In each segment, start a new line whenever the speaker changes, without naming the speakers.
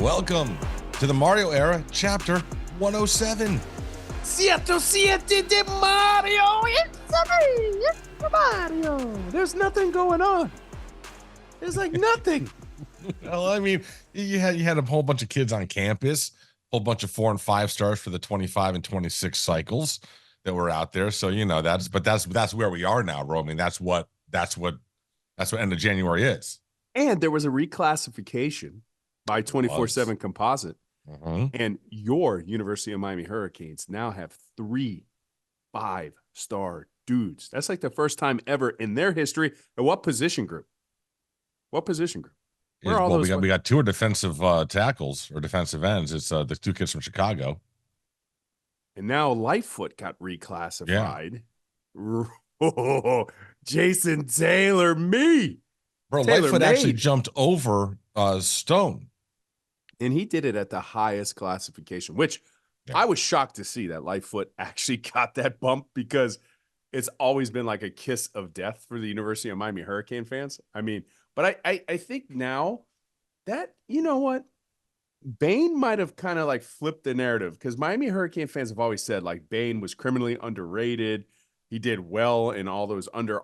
Welcome to the Mario era, chapter 107.
Siete de Mario. It's Mario. There's nothing going on. There's like nothing.
Well, I mean, you had a whole bunch of kids on campus, a whole bunch of 4 and 5 stars for the 25 and 26 cycles that were out there. So that's where we are now, Roman. That's what end of January is.
And there was a reclassification by 24/7 Composite. And your University of Miami Hurricanes now have 3 5-star dudes. That's like the first time ever in their history. And what position group? Where are all those?
We got 2 defensive tackles or defensive ends. It's the 2 kids from Chicago.
And now Lightfoot got reclassified. Yeah. Oh, Jason Taylor, me.
Bro, Lightfoot actually jumped over Stone.
And he did it at the highest classification, which I was shocked to see that Lightfoot actually got that bump, because it's always been like a kiss of death for the University of Miami Hurricane fans. I mean, but I think now that, you know what, Bain might have kind of like flipped the narrative, because Miami Hurricane fans have always said like Bain was criminally underrated. He did well in all those under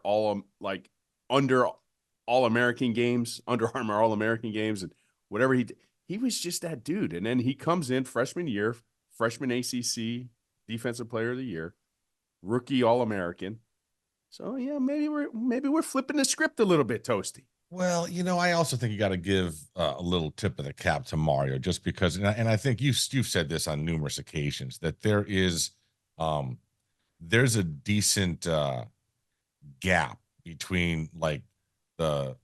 All-American games, Under Armour All-American games, and whatever he did. He was just that dude. And then he comes in freshman year, freshman ACC, Defensive Player of the Year, rookie All-American. So, yeah, maybe we're flipping the script a little bit, Toasty.
Well, I also think you got to give a little tip of the cap to Mario, just because, and I think you've said this on numerous occasions, that there's a decent gap between like the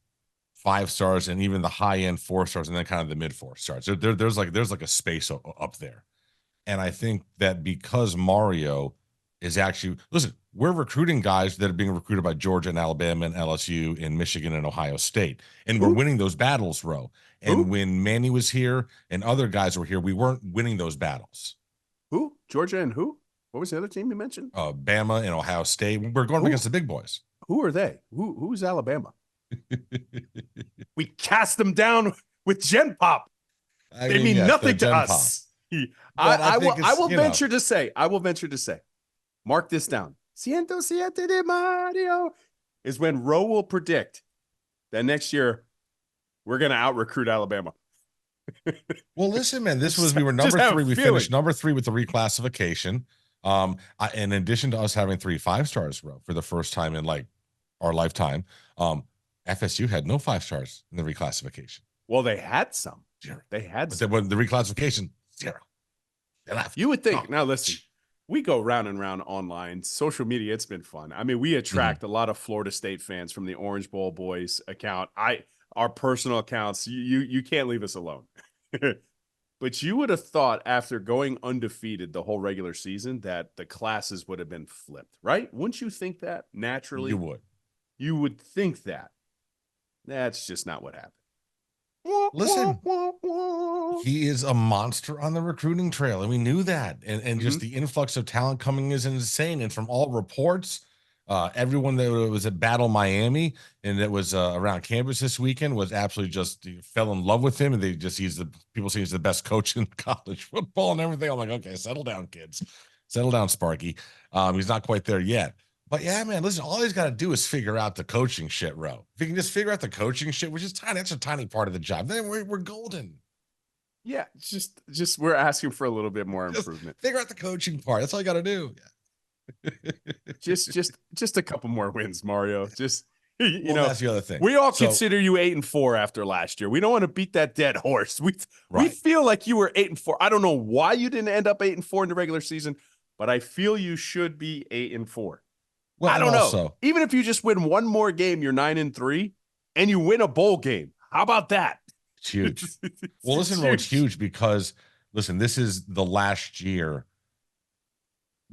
5 stars and even the high end 4 stars, and then kind of the mid 4 stars. There's like a space up there. And I think that because Mario is actually, listen, we're recruiting guys that are being recruited by Georgia and Alabama and LSU and Michigan and Ohio State. And we're winning those battles, Ro. And when Manny was here and other guys were here, we weren't winning those battles.
Who? Georgia and who? What was the other team you mentioned?
Bama and Ohio State. We're going against the big boys.
Who are they? Who's Alabama? We cast them down with Gen Pop. They mean nothing to us. I will venture to say, mark this down. Siete de Mario is when Ro will predict that next year we're going to out-recruit Alabama.
Well, listen, man, we were number 3. We finished number 3 with the reclassification. In addition to us having 3 5-stars, Ro, for the first time in like our lifetime, FSU had no 5 stars in the reclassification.
Well, they had some.
0.
They had
some. But the reclassification, 0.
They left. You would think. Now, listen, we go round and round online. Social media, it's been fun. I mean, we attract a lot of Florida State fans from the Orange Bowl Boys account. Our personal accounts, you can't leave us alone. But you would have thought after going undefeated the whole regular season that the classes would have been flipped, right? Wouldn't you think that naturally?
You would.
You would think that. That's just not what happened.
Listen, he is a monster on the recruiting trail, and we knew that. And just the influx of talent coming is insane. And from all reports, everyone that was at Battle Miami and that was around campus this weekend was absolutely just fell in love with him. And people say he's the best coach in college football and everything. I'm like, okay, settle down, kids. Settle down, Sparky. He's not quite there yet. But yeah, man, listen, all he's got to do is figure out the coaching shit, Ro. If he can just figure out the coaching shit, which is tiny, that's a tiny part of the job, then we're golden.
Yeah, just we're asking for a little bit more improvement.
Figure out the coaching part. That's all you got to do.
Yeah. just a couple more wins, Mario. Just
that's the other thing.
We all consider you 8-4 after last year. We don't want to beat that dead horse. We feel like you were 8-4. I don't know why you didn't end up 8-4 in the regular season, but I feel you should be 8-4. Well, I don't know. Even if you just win one more game, you're 9-3, and you win a bowl game. How about that?
It's huge. Well, listen, Ro, it's huge because, listen, this is the last year.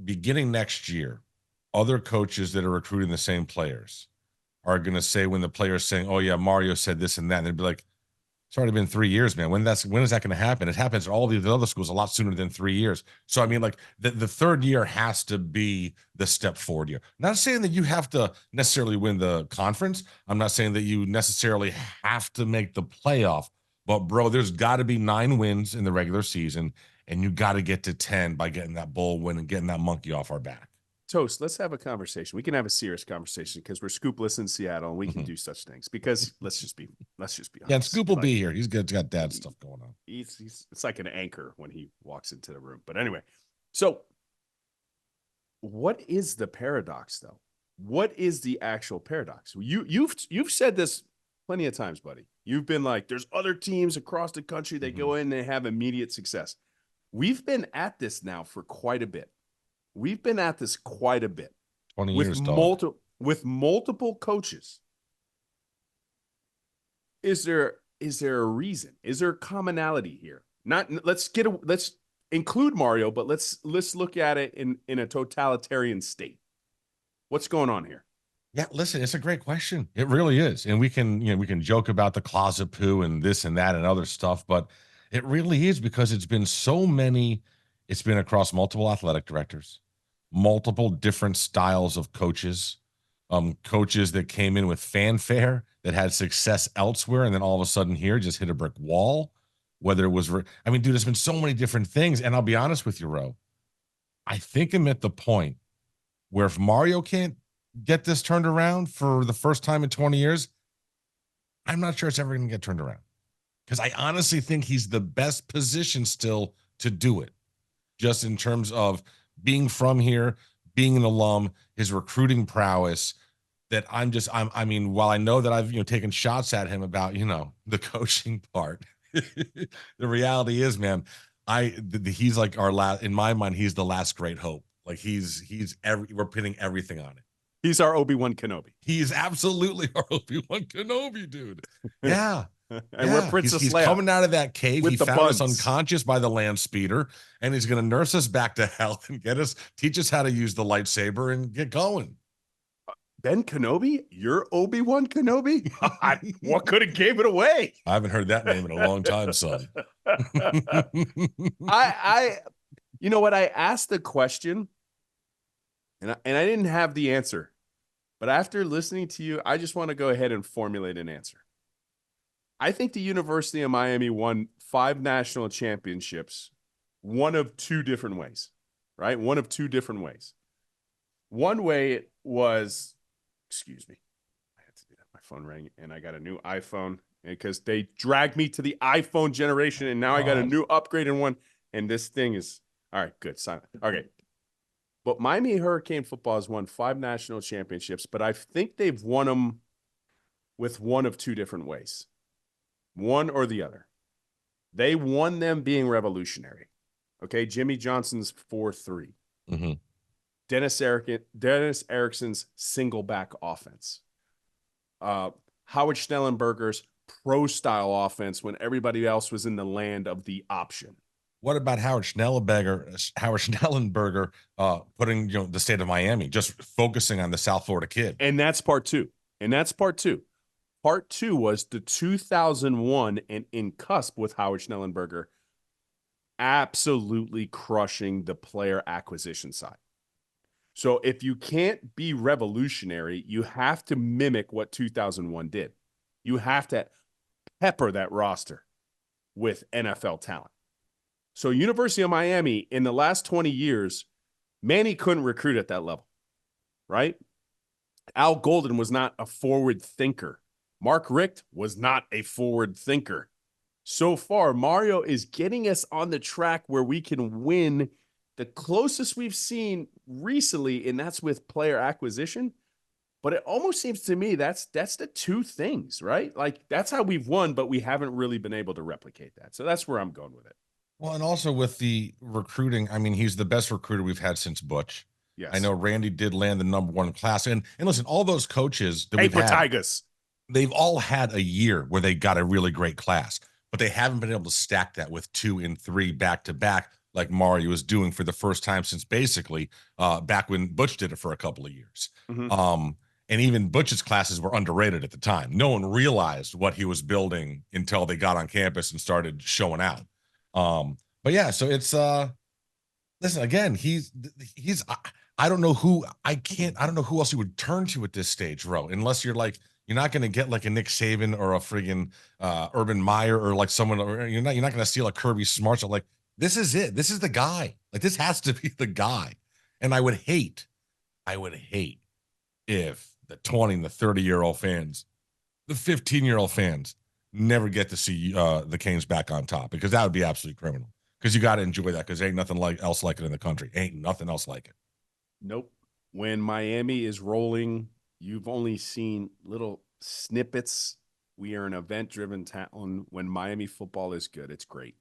Beginning next year, other coaches that are recruiting the same players are going to say, when the player's saying, oh, yeah, Mario said this and that, and they'd be like, it's already been 3 years, man. When is that going to happen? It happens at all these other schools a lot sooner than 3 years. So, I mean, like the third year has to be the step forward year. Not saying that you have to necessarily win the conference. I'm not saying that you necessarily have to make the playoff, But bro, there's got to be 9 wins in the regular season, and you got to get to 10 by getting that bowl win and getting that monkey off our back.
Toast, let's have a conversation. We can have a serious conversation because we're scoopless in Seattle and we can do such things because let's just be honest.
Yeah, and Scoop will
Like,
be here. He's got dad stuff going on.
He's it's like an anchor when he walks into the room. But anyway, so what is the paradox though? What is the actual paradox? You've said this plenty of times, buddy. You've been like, there's other teams across the country, they go in and they have immediate success. We've been at this now for quite a bit.
20
with
years, dog.
with multiple coaches. Is there a reason? Is there a commonality here? Let's include Mario, but let's look at it in a totalitarian state. What's going on here?
Yeah, listen, it's a great question. It really is. And we can joke about the closet poo and this and that and other stuff, but it really is because it's been across multiple athletic directors, multiple different styles of coaches, coaches that came in with fanfare that had success elsewhere, and then all of a sudden here just hit a brick wall. Whether it was, dude, there's been so many different things. And I'll be honest with you, Ro, I think I'm at the point where if Mario can't get this turned around for the first time in 20 years, I'm not sure it's ever going to get turned around. Because I honestly think he's the best position still to do it, just in terms of being from here, being an alum, his recruiting prowess. That while I know that I've taken shots at him about the coaching part, the reality is, man, he's like our last, in my mind, he's the last great hope. Like we're pinning everything on it.
He's our Obi-Wan Kenobi.
He is absolutely our Obi-Wan Kenobi, dude. Yeah.
And we're Princess
he's
Leia.
Coming out of that cave. He found
buns.
us unconscious by the land speeder, and he's going to nurse us back to health and teach us how to use the lightsaber and get going.
Ben Kenobi? You're Obi-Wan Kenobi? What could have gave it away?
I haven't heard that name in a long time, son.
You know what? I asked the question, and I didn't have the answer. But after listening to you, I just want to go ahead and formulate an answer. I think the University of Miami won 5 national championships, one of 2 different ways, right? One of 2 different ways. One way was, excuse me, I had to do that. My phone rang, and I got a new iPhone because they dragged me to the iPhone generation, and now I got a new upgraded one, and this thing is, all right, good. Silent. Okay. But Miami Hurricane football has won 5 national championships, but I think they've won them with one of 2 different ways. One or the other. They won them being revolutionary. Okay, Jimmy Johnson's 4-3.
Mm-hmm.
Dennis Erickson's single back offense. Howard Schnellenberger's pro-style offense when everybody else was in the land of the option.
What about Howard Schnellenberger putting the state of Miami, just focusing on the South Florida kid?
And that's part 2. Part 2 was the 2001 and in cusp with Howard Schnellenberger absolutely crushing the player acquisition side. So if you can't be revolutionary, you have to mimic what 2001 did. You have to pepper that roster with NFL talent. So University of Miami, in the last 20 years, Manny couldn't recruit at that level, right? Al Golden was not a forward thinker. Mark Richt was not a forward thinker. So far, Mario is getting us on the track where we can win the closest we've seen recently, and that's with player acquisition. But it almost seems to me that's the 2 things, right? Like, that's how we've won, but we haven't really been able to replicate that. So that's where I'm going with it.
Well, and also with the recruiting, he's the best recruiter we've had since Butch.
Yes.
I know Randy did land the #1 class. And listen, all those coaches that we've
had,
Tigers, they've all had a year where they got a really great class, but they haven't been able to stack that with 2 and 3 back-to-back like Mario was doing for the first time since basically back when Butch did it for a couple of years. Mm-hmm. And even Butch's classes were underrated at the time. No one realized what he was building until they got on campus and started showing out. But yeah, so it's listen, again, I don't know who I can't. I don't know who else you would turn to at this stage, Ro, unless you're like you're not going to get like a Nick Saban or a friggin' Urban Meyer or like someone. Or you're not going to steal a Kirby Smart. So like this is it. This is the guy. Like this has to be the guy. And I would hate if the 20 and the 30-year-old fans, the 15-year-old fans, never get to see the Canes back on top because that would be absolutely criminal. Because you got to enjoy that because ain't nothing like else like it in the country. Ain't nothing else like it.
Nope. When Miami is rolling, you've only seen little snippets. We are an event-driven town. When Miami football is good, it's great,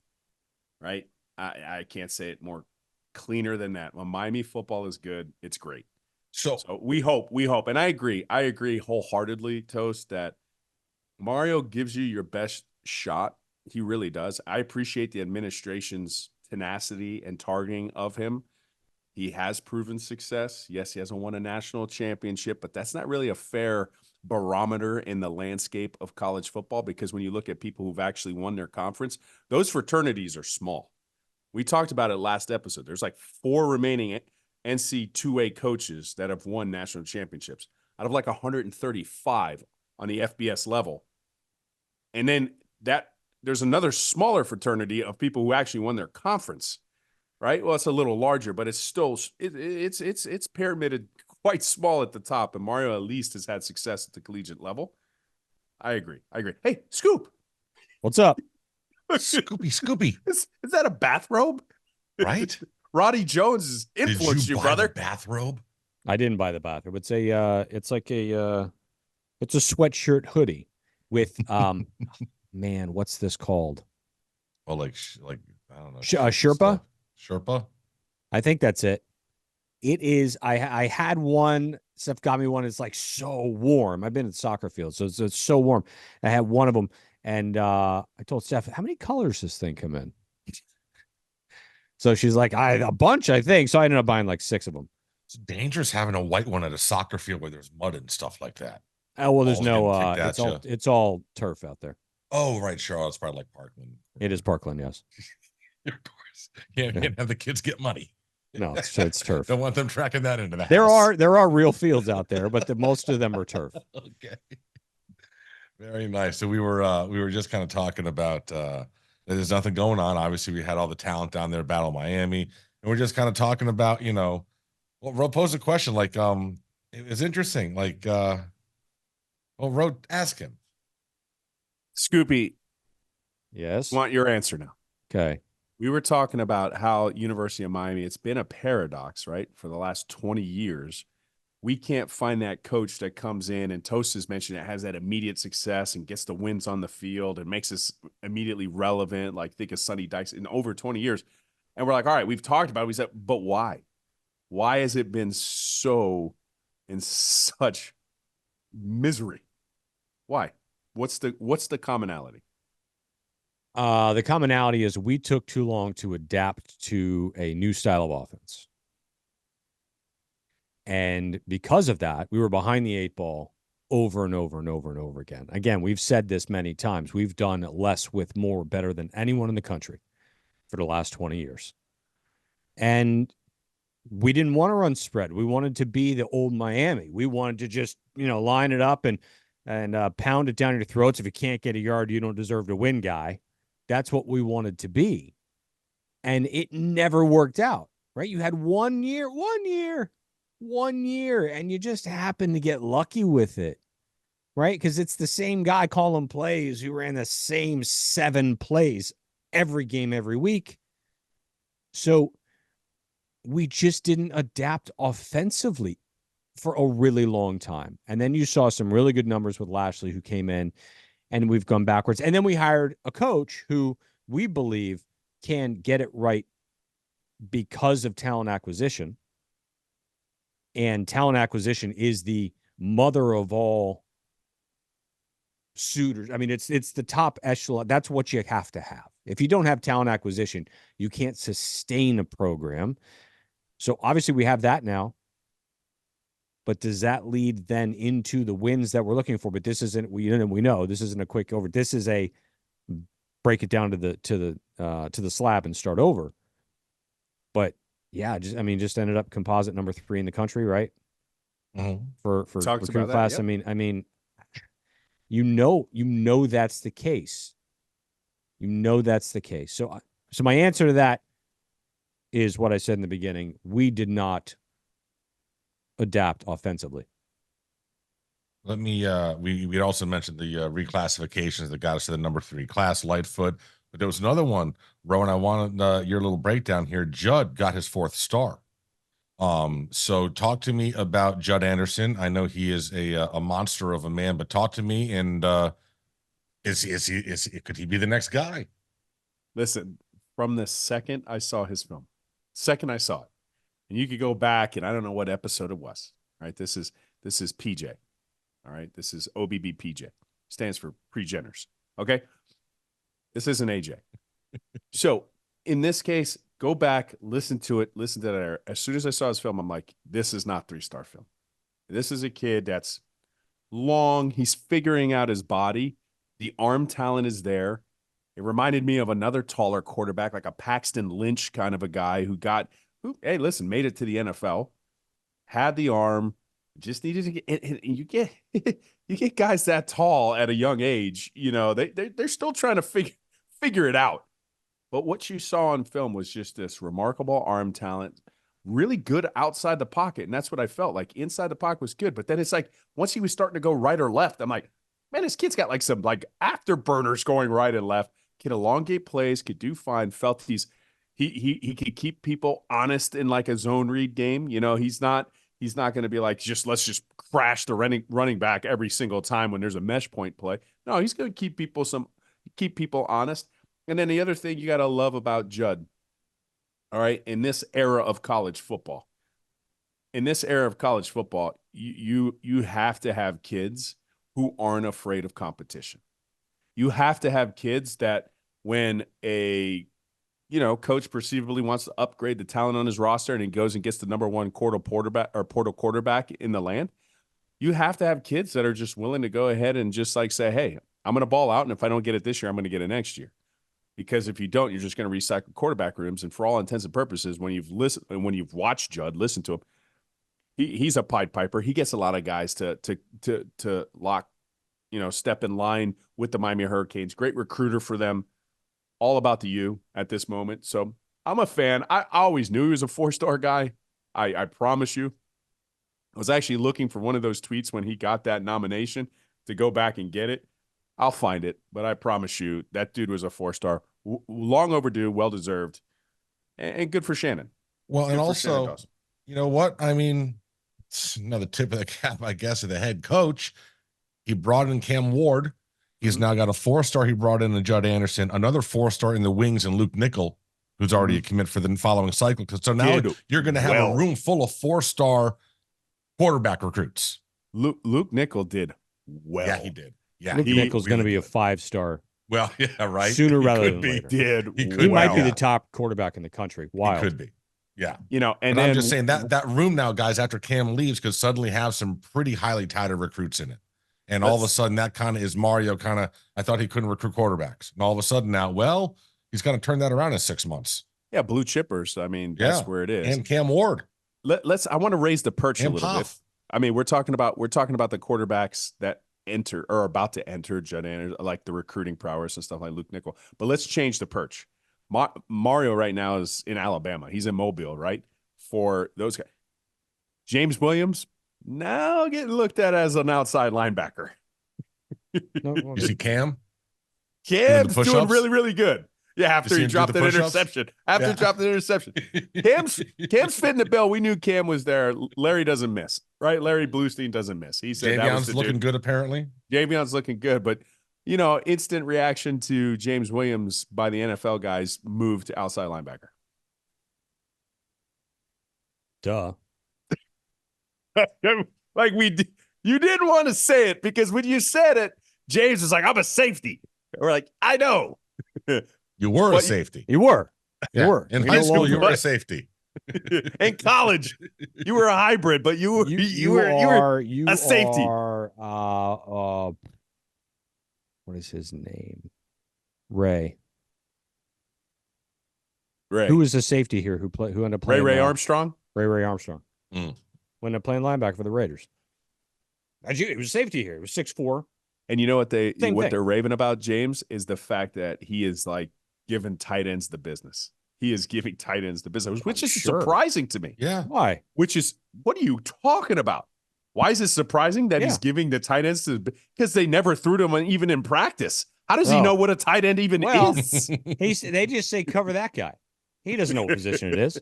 right? I can't say it more cleaner than that. When Miami football is good, it's great. So we hope, and I agree wholeheartedly, Toast, that Mario gives you your best shot. He really does. I appreciate the administration's tenacity and targeting of him. He has proven success. Yes, he hasn't won a national championship, but that's not really a fair barometer in the landscape of college football because when you look at people who've actually won their conference, those fraternities are small. We talked about it last episode. There's like 4 remaining NC 2A coaches that have won national championships out of like 135 on the FBS level. And then there's another smaller fraternity of people who actually won their conference. Right. Well, it's a little larger, but it's still it's pyramided quite small at the top. And Mario at least has had success at the collegiate level. I agree. Hey, Scoop.
What's up?
Scoopy.
Is that a bathrobe?
Right?
Roddy Jones has influenced you,
buy
brother.
the bathrobe?
I didn't buy the bathrobe. It's it's a sweatshirt hoodie with man, what's this called?
Oh, like I don't know.
Sherpa?
Sherpa?
I think that's it. It is. I had one. Steph got me one. It's like so warm. I've been at soccer field, so it's so warm. I had one of them, and I told Steph, "How many colors does this thing come in?" So she's like, a bunch, I think. So I ended up buying like 6 of them.
It's dangerous having a white one at a soccer field where there's mud and stuff like that.
Oh well, there's
Balls
no. It's all turf out there.
Oh right, sure. It's probably like Parkland.
It is Parkland, yes.
Of course, can't have the kids get money.
No, it's turf.
Don't want them tracking that into the house.
There are real fields out there, but most of them are turf.
Okay, very nice. So we were just kind of talking about there's nothing going on. Obviously, we had all the talent down there, Battle Miami, and we're just kind of talking about well, Ro posed a question like it was interesting like Ro, ask him.
Scoopy.
Yes.
Want your answer now.
Okay.
We were talking about how University of Miami, it's been a paradox, right? For the last 20 years, we can't find that coach that comes in, and Toast has mentioned it, has that immediate success and gets the wins on the field and makes us immediately relevant. Like think of Sonny Dykes in over 20 years. And we're like, all right, we've talked about it. We said, but why? Why has it been so in such misery? Why? What's the commonality?
The commonality is we took too long to adapt to a new style of offense. And because of that, we were behind the 8 ball over and over and over and over again. Again, we've said this many times. We've done less with more better than anyone in the country for the last 20 years. And we didn't want to run spread. We wanted to be the old Miami. We wanted to just, line it up and pound it down your throats. If you can't get a yard, you don't deserve to win, guy. That's what we wanted to be. And it never worked out, right? You had one year, and you just happened to get lucky with it, right? Because it's the same guy calling plays who ran the same 7 plays every game, every week. So we just didn't adapt offensively for a really long time. And then you saw some really good numbers with Lashley, who came in, and we've gone backwards. And then we hired a coach who we believe can get it right because of talent acquisition. And talent acquisition is the mother of all suitors. I mean, it's the top echelon. That's what you have to have. If you don't have talent acquisition, you can't sustain a program. So obviously we have that now. But does that lead then into the wins that we're looking for? But this isn't, we know this isn't a quick over. This is a break it down to the slab and start over. But Yeah, just ended up composite number 3 in the country, right? For
Talked
recruiting
about that.
class.
Yep.
I mean, you know that's the case. You know that's the case. So my answer to that is what I said in the beginning. We did not adapt offensively.
Let me we also mentioned the reclassifications that got us to the number 3 class, Lightfoot. But there was another one, Rowan. I wanted your little breakdown here. Judd got his 4th star. So talk to me about Judd Anderson. I know he is a monster of a man, but talk to me, and could he be the next guy?
Listen, from the second I saw his film, second I saw it, and you could go back, and I don't know what episode it was. Right, this is PJ. All right, this is OBBPJ, stands for pre-geners. Okay, this isn't AJ. So in this case, go back, listen to it, listen to that. As soon as I saw his film, I'm like, this is not 3-star film. This is a kid that's long. He's figuring out his body. The arm talent is there. It reminded me of another taller quarterback, like a Paxton Lynch kind of a guy who, hey, listen, made it to the NFL, had the arm, just needed to get. And you get you get guys that tall at a young age. You know, they're still trying to figure it out. But what you saw on film was just this remarkable arm talent, really good outside the pocket. And that's what I felt like. Inside the pocket was good. But then it's like once he was starting to go right or left, I'm like, man, this kid's got like some like afterburners going right and left. Could elongate plays, could do fine. Felt he could keep people honest in like a zone read game. You know, he's not going to be like let's just crash the running back every single time when there's a mesh point play. No, he's going to keep people honest. And then the other thing you got to love about Judd, all right, in this era of college football, you have to have kids who aren't afraid of competition. You have to have kids that when a coach perceivably wants to upgrade the talent on his roster and he goes and gets the number 1 portal quarterback in the land, you have to have kids that are just willing to go ahead and just like say, hey, I'm going to ball out. And if I don't get it this year, I'm going to get it next year. Because if you don't, you're just going to recycle quarterback rooms. And for all intents and purposes, when you've watched Judd, listen to him, he's a Pied Piper. He gets a lot of guys to lock, step in line with the Miami Hurricanes. Great recruiter for them. All about the U at this moment. So I'm a fan. I always knew he was a 4-star guy. I promise you. I was actually looking for one of those tweets when he got that nomination to go back and get it. I'll find it, but I promise you that dude was a 4-star. Long overdue, well-deserved, and good for Shannon.
Well,
good
and also, you know what? I mean, it's another tip of the cap, I guess, of the head coach. He brought in Cam Ward. He's now got a 4-star. He brought in a Judd Anderson, another 4-star in the wings, and Luke Nickel, who's already a commit for the following cycle. So now you're going to have a room full of 4-star quarterback recruits.
Luke Nickel did well.
Yeah, he did. Yeah,
Luke Nickel's going to be a 5-star.
Well, yeah, right.
Sooner rather than later. He might be the top quarterback in the country. Wild.
He could be. Yeah.
And
I'm just saying that room now, guys, after Cam leaves, could suddenly have some pretty highly touted recruits in it. And all of a sudden, that kind of is Mario I thought he couldn't recruit quarterbacks. And all of a sudden now, well, he's going to turn that around in 6 months.
Yeah, blue chippers. I mean, that's where it is.
And Cam Ward.
I want to raise the perch a little bit. I mean, we're talking about the quarterbacks that enter or about to enter Judd Anderson, like the recruiting prowess and stuff like Luke Nickel. But let's change the perch. Mario right now is in Alabama. He's in Mobile, right? For those guys. James Williams now getting looked at as an outside linebacker.
You see Cam?
Cam's doing really, really good. Yeah, after he dropped that interception. He dropped the interception. Cam's fitting the bill. We knew Cam was there. Larry doesn't miss, right? Larry Bluestein doesn't miss. He said that was
looking good, apparently.
Javion's looking good, but instant reaction to James Williams by the NFL guys moved to outside linebacker.
Duh.
Like you didn't want to say it because when you said it, James was like, "I'm a safety." We're like, "I know."
You were a safety.
You were.
Yeah.
You were.
In high school, you were a safety.
In college, you were a hybrid, but you were a safety.
What is his name? Ray.
Ray.
Who was the safety here who ended up playing?
Ray Armstrong?
Ray Armstrong.
Mm.
Ended up playing linebacker for the Raiders. It was safety here. It was 6'4".
And you know what they're
thing.
raving about, James, is the fact that he is like giving tight ends the business. He is giving tight ends the business, which is surprising to me.
Yeah.
Why?
What are you talking about? Why is it surprising that he's giving the tight ends because they never threw to him even in practice? How does he know what a tight end even is?
They just say cover that guy. He doesn't know what position it is.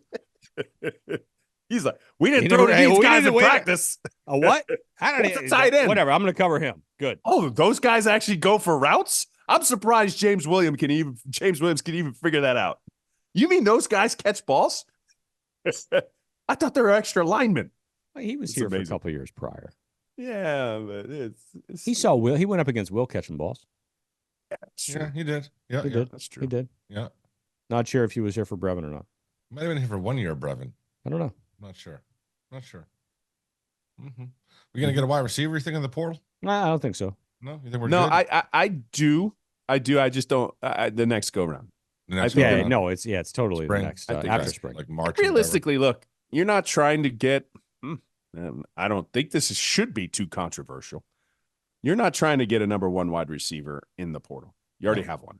He's like, we didn't throw to these guys in practice.
A what? I don't know.
Tight end.
Whatever. I'm going to cover him. Good.
Oh, those guys actually go for routes? I'm surprised James Williams can even figure that out. You mean those guys catch balls? I thought they were extra linemen.
Well, he was here for a couple of years prior.
Yeah, but
He went up against Will catching balls.
Yeah, that's true.
Yeah, he did. Yeah,
he did.
That's true.
He did.
Yeah.
Not sure if he was here for Brevin or not.
Might have been here for 1 year, Brevin.
I don't know.
Not sure. Mm-hmm. We gonna get a wide receiver? You think in the portal?
I don't think so.
No, you think we're
no?
good?
I do. I just don't. The next go round.
It's totally
spring.
the next
After
spring,
like March.
Realistically, look, you're not trying to get. I don't think this should be too controversial. You're not trying to get a number one wide receiver in the portal. You already have one.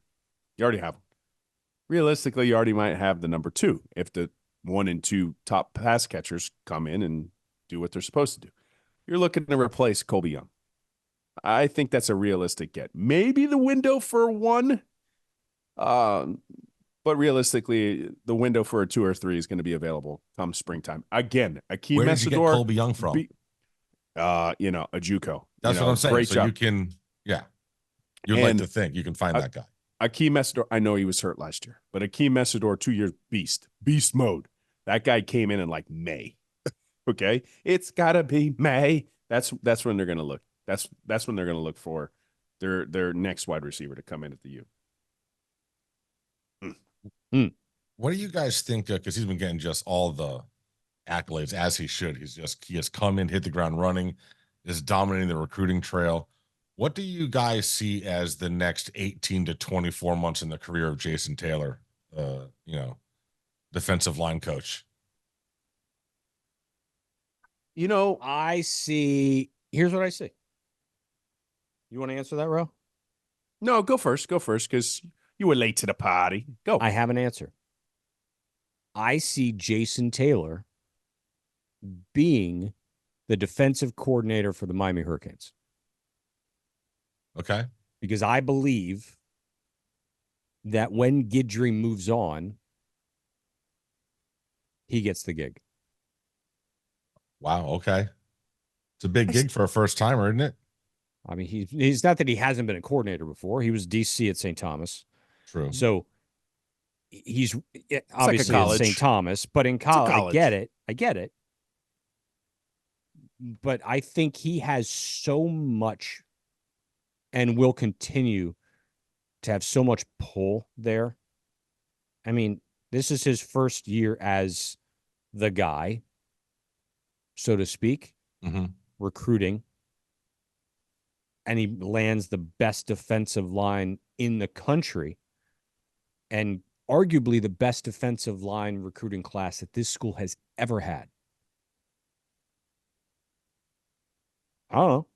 Realistically, you already might have the number two if the 1 and 2 top pass catchers come in and do what they're supposed to do. You're looking to replace Colby Young. I think that's a realistic get. Maybe the window for 1, but realistically, the window for a 2 or 3 is going to be available come springtime. Again, Akeem
Where did you get Colby Young from?
A JUCO.
That's what I'm saying.
Great
so
job.
you can, you'd like to think you can find that guy.
Akeem Messidor, I know he was hurt last year, but Akeem Messidor, 2 years beast mode. That guy came in like May. Okay, it's gotta be May. That's when they're gonna look. That's when they're gonna look for their next wide receiver to come in at the U.
What do you guys think? Because he's been getting just all the accolades as he should. He has come in, hit the ground running, is dominating the recruiting trail. What do you guys see as the next 18 to 24 months in the career of Jason Taylor, defensive line coach?
Here's what I see. You want to answer that, Ro?
No, go first because you were late to the party. Go.
I have an answer. I see Jason Taylor being the defensive coordinator for the Miami Hurricanes.
Okay.
Because I believe that when Guidry moves on, he gets the gig.
Wow. Okay. It's a big gig for a first timer, isn't it?
I mean, he's not that he hasn't been a coordinator before. He was DC at St. Thomas.
True.
So he's obviously at St. Thomas, but in college, I get it. But I think he has so much and will continue to have so much pull there. I mean, this is his first year as the guy, so to speak, recruiting. And he lands the best defensive line in the country and arguably the best defensive line recruiting class that this school has ever had. I don't know.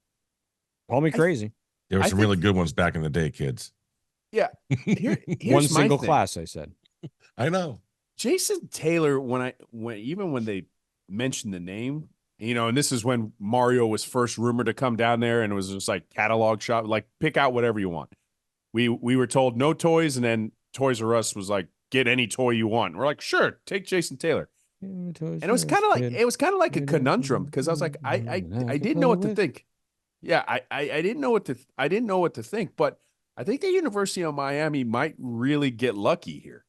Call me crazy.
There were some really good ones back in the day, kids.
Yeah.
Here's one single class, I said.
I know.
Jason Taylor, when they mentioned the name, and this is when Mario was first rumored to come down there, and it was just like catalog shop, like pick out whatever you want. We were told no toys, and then Toys R Us was like, get any toy you want. And we're like, sure, take Jason Taylor. And it was kind of like a conundrum because I was like, I didn't know what to think. Yeah, I didn't know what to think, but I think the University of Miami might really get lucky here.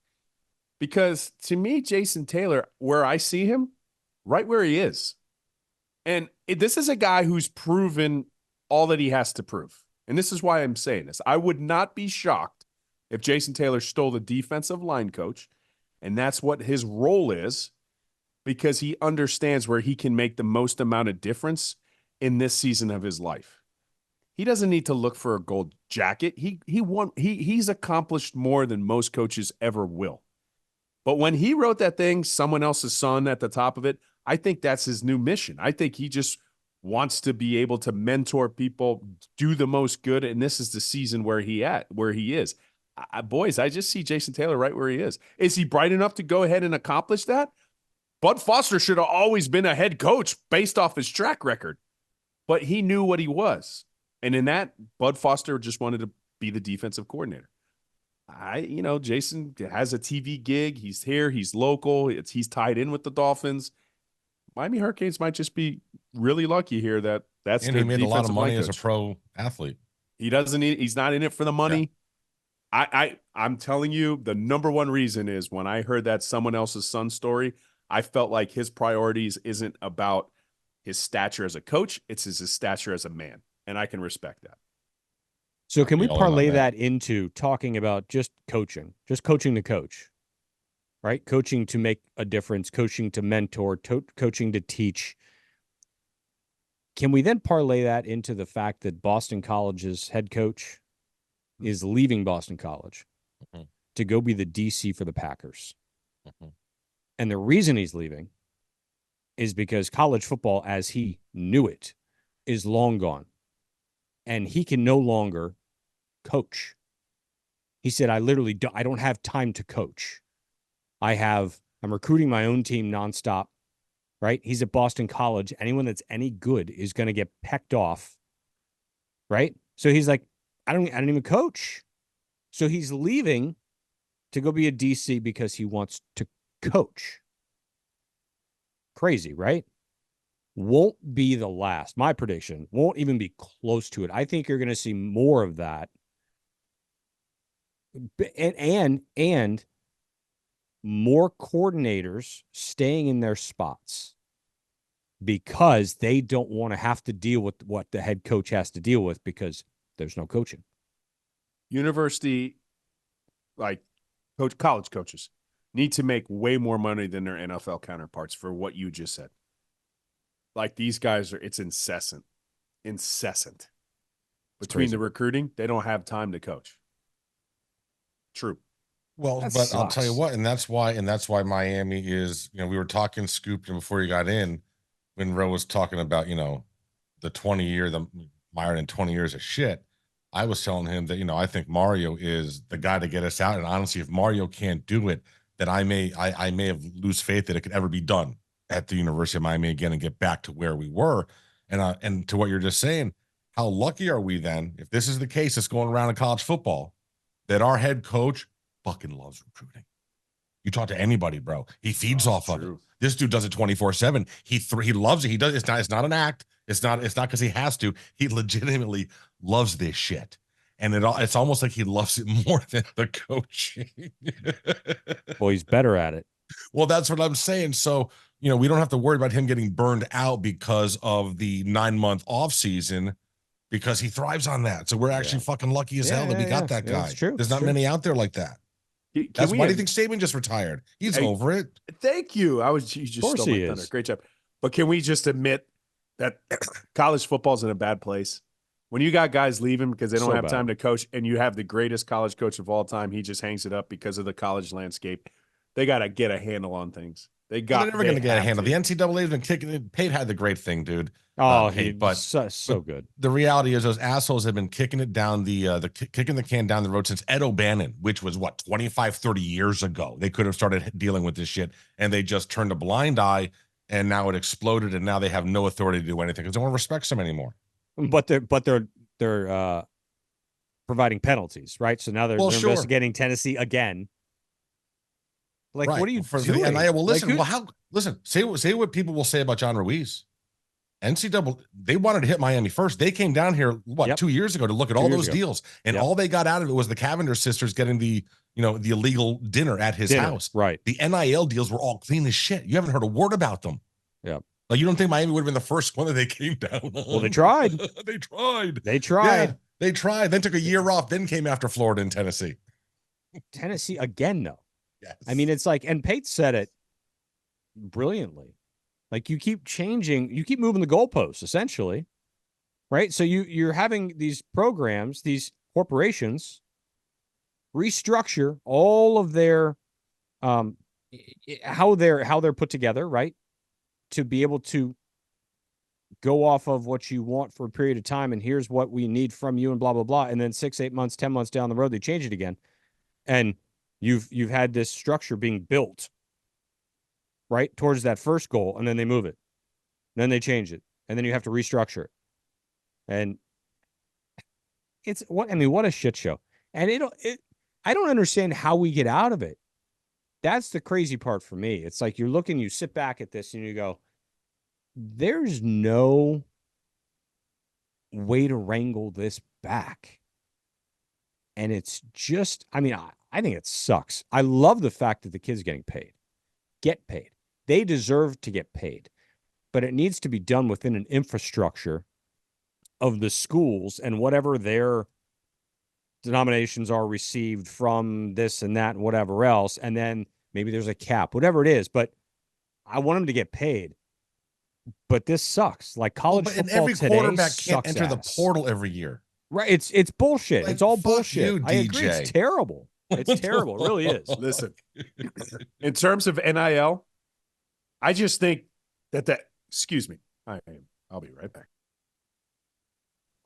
Because to me, Jason Taylor, where I see him, right where he is. And this is a guy who's proven all that he has to prove. And this is why I'm saying this. I would not be shocked if Jason Taylor stole the defensive line coach, and that's what his role is, because he understands where he can make the most amount of difference in this season of his life. He doesn't need to look for a gold jacket. He's accomplished more than most coaches ever will. But when he wrote that thing, someone else's son at the top of it, I think that's his new mission. I think he just wants to be able to mentor people, do the most good. And this is the season where he is. Boys, I just see Jason Taylor right where he is. Is he bright enough to go ahead and accomplish that? Bud Foster should have always been a head coach based off his track record, but he knew what he was. And in that, Bud Foster just wanted to be the defensive coordinator. Jason has a TV gig. He's here. He's local. He's tied in with the Dolphins. Miami Hurricanes might just be really lucky here that's
and he made a lot of money as a pro athlete.
He's not in it for the money. Yeah. I'm telling you, the number one reason is when I heard that someone else's son story, I felt like his priorities isn't about his stature as a coach. It's his stature as a man. And I can respect that.
So can we parlay that into talking about just coaching to coach, right? Coaching to make a difference, coaching to mentor, coaching to teach. Can we then parlay that into the fact that Boston College's head coach is leaving Boston College to go be the DC for the Packers? And the reason he's leaving is because college football, as he knew it, is long gone. And he can no longer coach. He said, I don't have time to coach. I'm recruiting my own team nonstop, right? He's at Boston College. Anyone that's any good is going to get pecked off, right? So he's like, I don't even coach. So he's leaving to go be a DC because he wants to coach. Crazy, right? Won't be the last. My prediction won't even be close to it. I think you're going to see more of that. And more coordinators staying in their spots because they don't want to have to deal with what the head coach has to deal with because there's no coaching.
University, college coaches need to make way more money than their NFL counterparts for what you just said. Like these guys it's incessant. Between the recruiting, they don't have time to coach. True.
Well,
That
but
sucks.
I'll tell you what, and that's why Miami is, we were talking Scoop before you got in when Roe was talking about, the Meyer in 20 years of shit. I was telling him that, I think Mario is the guy to get us out. And honestly, if Mario can't do it, then I may have lose faith that it could ever be done at the University of Miami again and get back to where we were. And to what you're just saying, how lucky are we then, if this is the case that's going around in college football, that our head coach fucking loves recruiting. You talk to anybody, bro. He feeds off of it. This dude does it 24/7. He loves it. He does. It's not an act. It's not because he has to. He legitimately loves this shit. And it's almost like he loves it more than the coaching.
Well, he's better at it.
Well, that's what I'm saying. So, we don't have to worry about him getting burned out because of the 9-month off season, because he thrives on that. So we're actually fucking lucky as hell that we got that guy.
That's true.
There's not many out there like that. That's why do you think Saban just retired? He's over it.
Thank you. You just stole my thunder. Great job. But can we just admit that college football's in a bad place? When you got guys leaving because they don't have time to coach, and you have the greatest college coach of all time, he just hangs it up because of the college landscape. They got to get a handle on things. They're never going to get a handle.
The NCAA has been kicking it. Pate had the great thing, dude.
Oh, but so good.
The reality is those assholes have been kicking it down kicking the can down the road since Ed O'Bannon, which was 25, 30 years ago. They could have started dealing with this shit, and they just turned a blind eye, and now it exploded, and now they have no authority to do anything because no one respects them anymore.
But they're providing penalties, right? So now they're investigating Tennessee again. Like, right. What are you
for
doing?
the NIL? Well, listen, say what people will say about John Ruiz. NCAA, they wanted to hit Miami first. They came down here 2 years ago to look at all those deals, and all they got out of it was the Cavendish sisters getting the illegal dinner at his house.
Right.
The NIL deals were all clean as shit. You haven't heard a word about them.
Yeah.
Like, you don't think Miami would have been the first one that they came down on?
Well, they tried.
They tried.
Yeah,
they tried. Then took a year off. Then came after Florida and Tennessee.
Tennessee again, though.
Yes.
I mean, it's like, and Pate said it brilliantly. Like, you keep changing, you keep moving the goalposts, essentially, right? So you're having these programs, these corporations restructure all of their how they're put together, right? To be able to go off of what you want for a period of time, and here's what we need from you, and blah blah blah, and then 6, 8 months, 10 months down the road, they change it again, and you've had this structure being built right towards that first goal, and then they move it, then they change it, and then you have to restructure it, and it's what I mean. What a shit show, and I don't understand how we get out of it. That's the crazy part for me. It's like you sit back at this, and you go, there's no way to wrangle this back. And it's just, I mean, I think it sucks. I love the fact that the kids getting paid. Get paid. They deserve to get paid. But it needs to be done within an infrastructure of the schools and whatever their denominations are received from this and that and whatever else. And then maybe there's a cap, whatever it is. But I want them to get paid. But this sucks. Like college football
and every
today
quarterback can't enter the
ass.
portal every year.
Right. It's bullshit.
Like,
it's all
fuck
bullshit.
you,
I agree.
DJ.
It's terrible. It's terrible. It really is.
Listen, in terms of NIL, I just think excuse me. I'll be right back.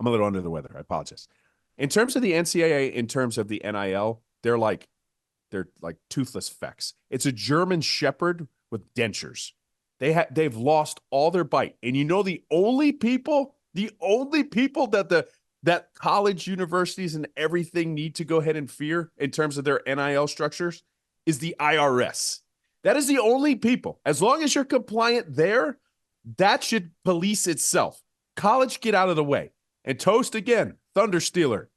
I'm a little under the weather. I apologize. In terms of the NCAA, in terms of the NIL, they're like toothless fecks. It's a German shepherd with dentures. They've lost all their bite. And you know the only people that college, universities, and everything need to go ahead and fear in terms of their NIL structures is the IRS. That is the only people. As long as you're compliant there, that should police itself. College, get out of the way. And toast again, Thunder Stealer.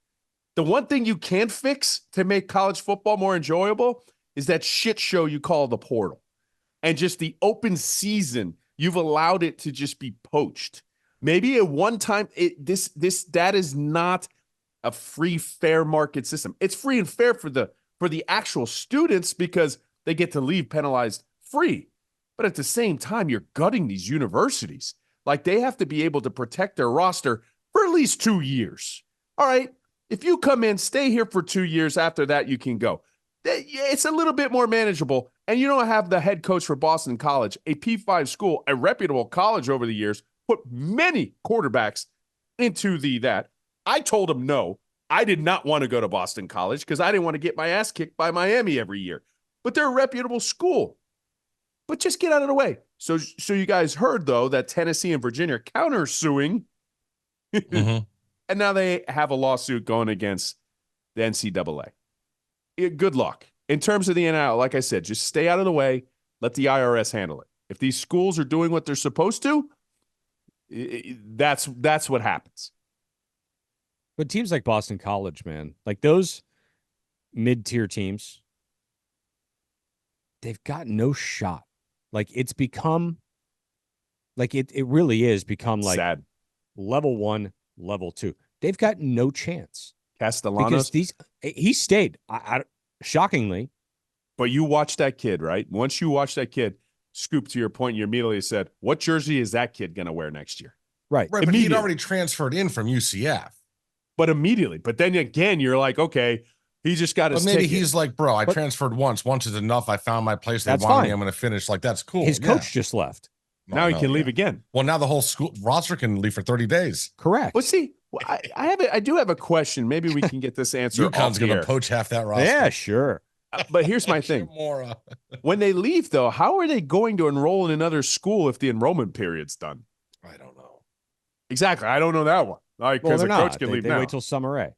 The one thing you can fix to make college football more enjoyable is that shit show you call the portal. And just the open season, you've allowed it to just be poached. Maybe at one time, that is not a free, fair market system. It's free and fair for the actual students because they get to leave penalized free. But at the same time, you're gutting these universities. Like they have to be able to protect their roster for at least 2 years. All right, if you come in, stay here for 2 years. After that, you can go. It's a little bit more manageable. And you don't have the head coach for Boston College, a P5 school, a reputable college over the years, put many quarterbacks into that. I told him no. I did not want to go to Boston College because I didn't want to get my ass kicked by Miami every year. But they're a reputable school. But just get out of the way. So you guys heard, though, that Tennessee and Virginia are countersuing.
Mm-hmm.
And now they have a lawsuit going against the NCAA. Good luck. In terms of the NIL, like I said, just stay out of the way. Let the IRS handle it. If these schools are doing what they're supposed to, that's what happens.
But teams like Boston College, man, like those mid-tier teams, they've got no shot. Like it's become, like it really is become like
sad.
Level 1, level 2. They've got no chance.
Castellanos,
because he stayed. Shockingly.
But you watch that kid, right? Once you watch that kid, Scoop, to your point, you immediately said, what jersey is that kid going to wear next year?
Right.
But he'd already transferred in from UCF.
But immediately. But then again, you're like, okay, he just got his
maybe
ticket.
he's like, bro, I transferred once. Once is enough. I found my place. They
That's
wanted
fine.
me. I'm going to finish. Like, that's cool.
His coach just left.
Now he can leave again.
Well, now the whole school roster can leave for 30 days.
Correct.
Well, see, I do have a question. Maybe we can get this answer.
UConn's going to poach half that roster.
Yeah, sure.
But here's my thing. When they leave, though, how are they going to enroll in another school if the enrollment period's done?
I don't know.
Exactly. I don't know that one. Like, because the coach can leave
they
now.
wait till summer A.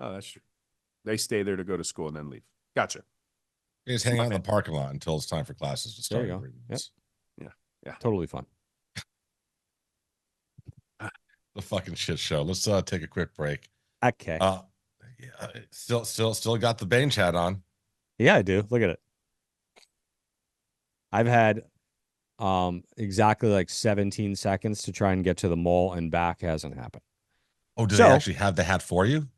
Oh, that's true. They stay there to go to school and then leave. Gotcha.
They just hang out in the parking lot until it's time for classes to start.
There you go. Yep.
Yeah.
Totally fun.
The fucking shit show. Let's take a quick break.
Okay.
Yeah, still got the Bane chat on.
Yeah, I do. Look at it. I've had exactly like 17 seconds to try and get to the mall and back. Hasn't happened.
Oh, do they actually have the hat for you?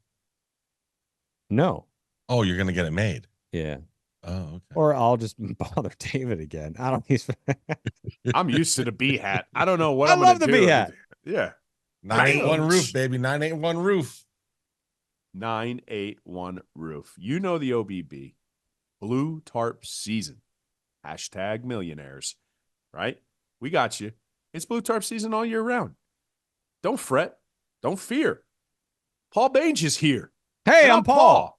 No.
Oh, you're gonna get it made.
Yeah.
Oh, okay.
Or I'll just bother David again. I don't.
I'm used to the B hat. I don't know what
I
I'm
love
gonna
the
do.
B hat.
Yeah.
981 roof, baby. 981 roof.
981 roof. You know the OBB. Blue tarp season. #millionaires, right? We got you. It's blue tarp season all year round. Don't fret. Don't fear. Paul Baines is here.
Hey,
And
I'm Paul.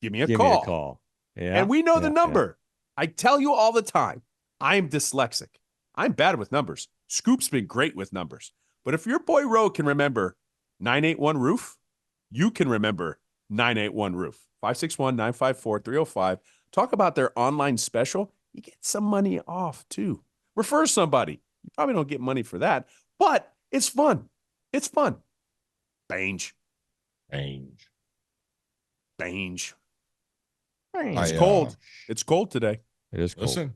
Give me a
Give
call.
me a call. Yeah.
And we know the number. I tell you all the time, I'm dyslexic. I'm bad with numbers. Scoop's been great with numbers. But if your boy Roe can remember 981 Roof, you can remember 981 Roof. 561-954-305. Talk about their online special. You get some money off too. Refer somebody. You probably don't get money for that, but it's fun. It's fun. Bange.
Range.
Bange.
It's
It's cold. It's cold today.
It is cold.
Listen,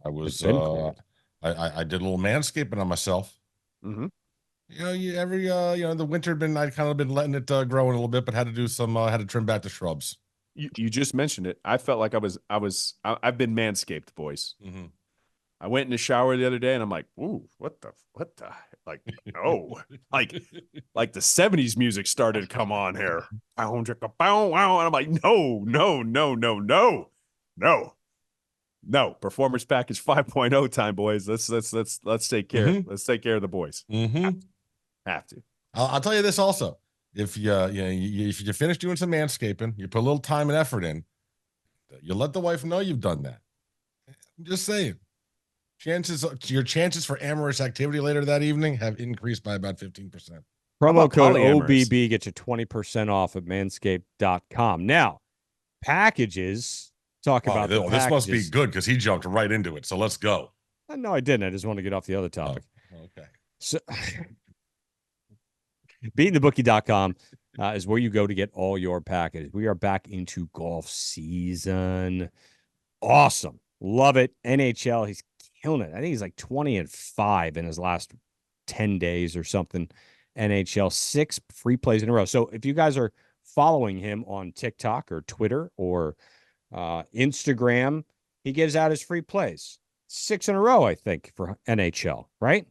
I
It's
was
been cold.
I did a little manscaping on myself.
Mm-hmm.
The winter had been, I'd kind of been letting it grow in a little bit, but had to do some had to trim back the shrubs.
You just mentioned it. I felt like I've been manscaped, boys.
Mm-hmm.
I went in the shower the other day and I'm like, ooh, what the, like, oh, like the 70s music started to come on here. Bow, chicka, bow, wow. And I'm like, no. Performance package 5.0 time, boys. Let's take care.
Mhm.
Let's take care of the boys.
Mm-hmm.
Have to.
I'll tell you this also. If if you finish doing some manscaping, you put a little time and effort in, you let the wife know you've done that. I'm just saying. Your chances for amorous activity later that evening have increased by about 15%.
Promo
about
code
polyamorous?
OBB gets you 20% off at manscaped.com. Now, packages. Talk about the
this must be
packages.
good because he jumped right into it. So let's go.
No, I didn't. I just want to get off the other topic.
Okay.
So, beatingthebookie.com is where you go to get all your packages. We are back into golf season. Awesome. Love it. NHL, he's killing it. I think he's like 20-5 in his last 10 days or something. NHL, 6 free plays in a row. So if you guys are following him on TikTok or Twitter or Instagram, he gives out his free plays. 6 in a row, I think, for NHL, right?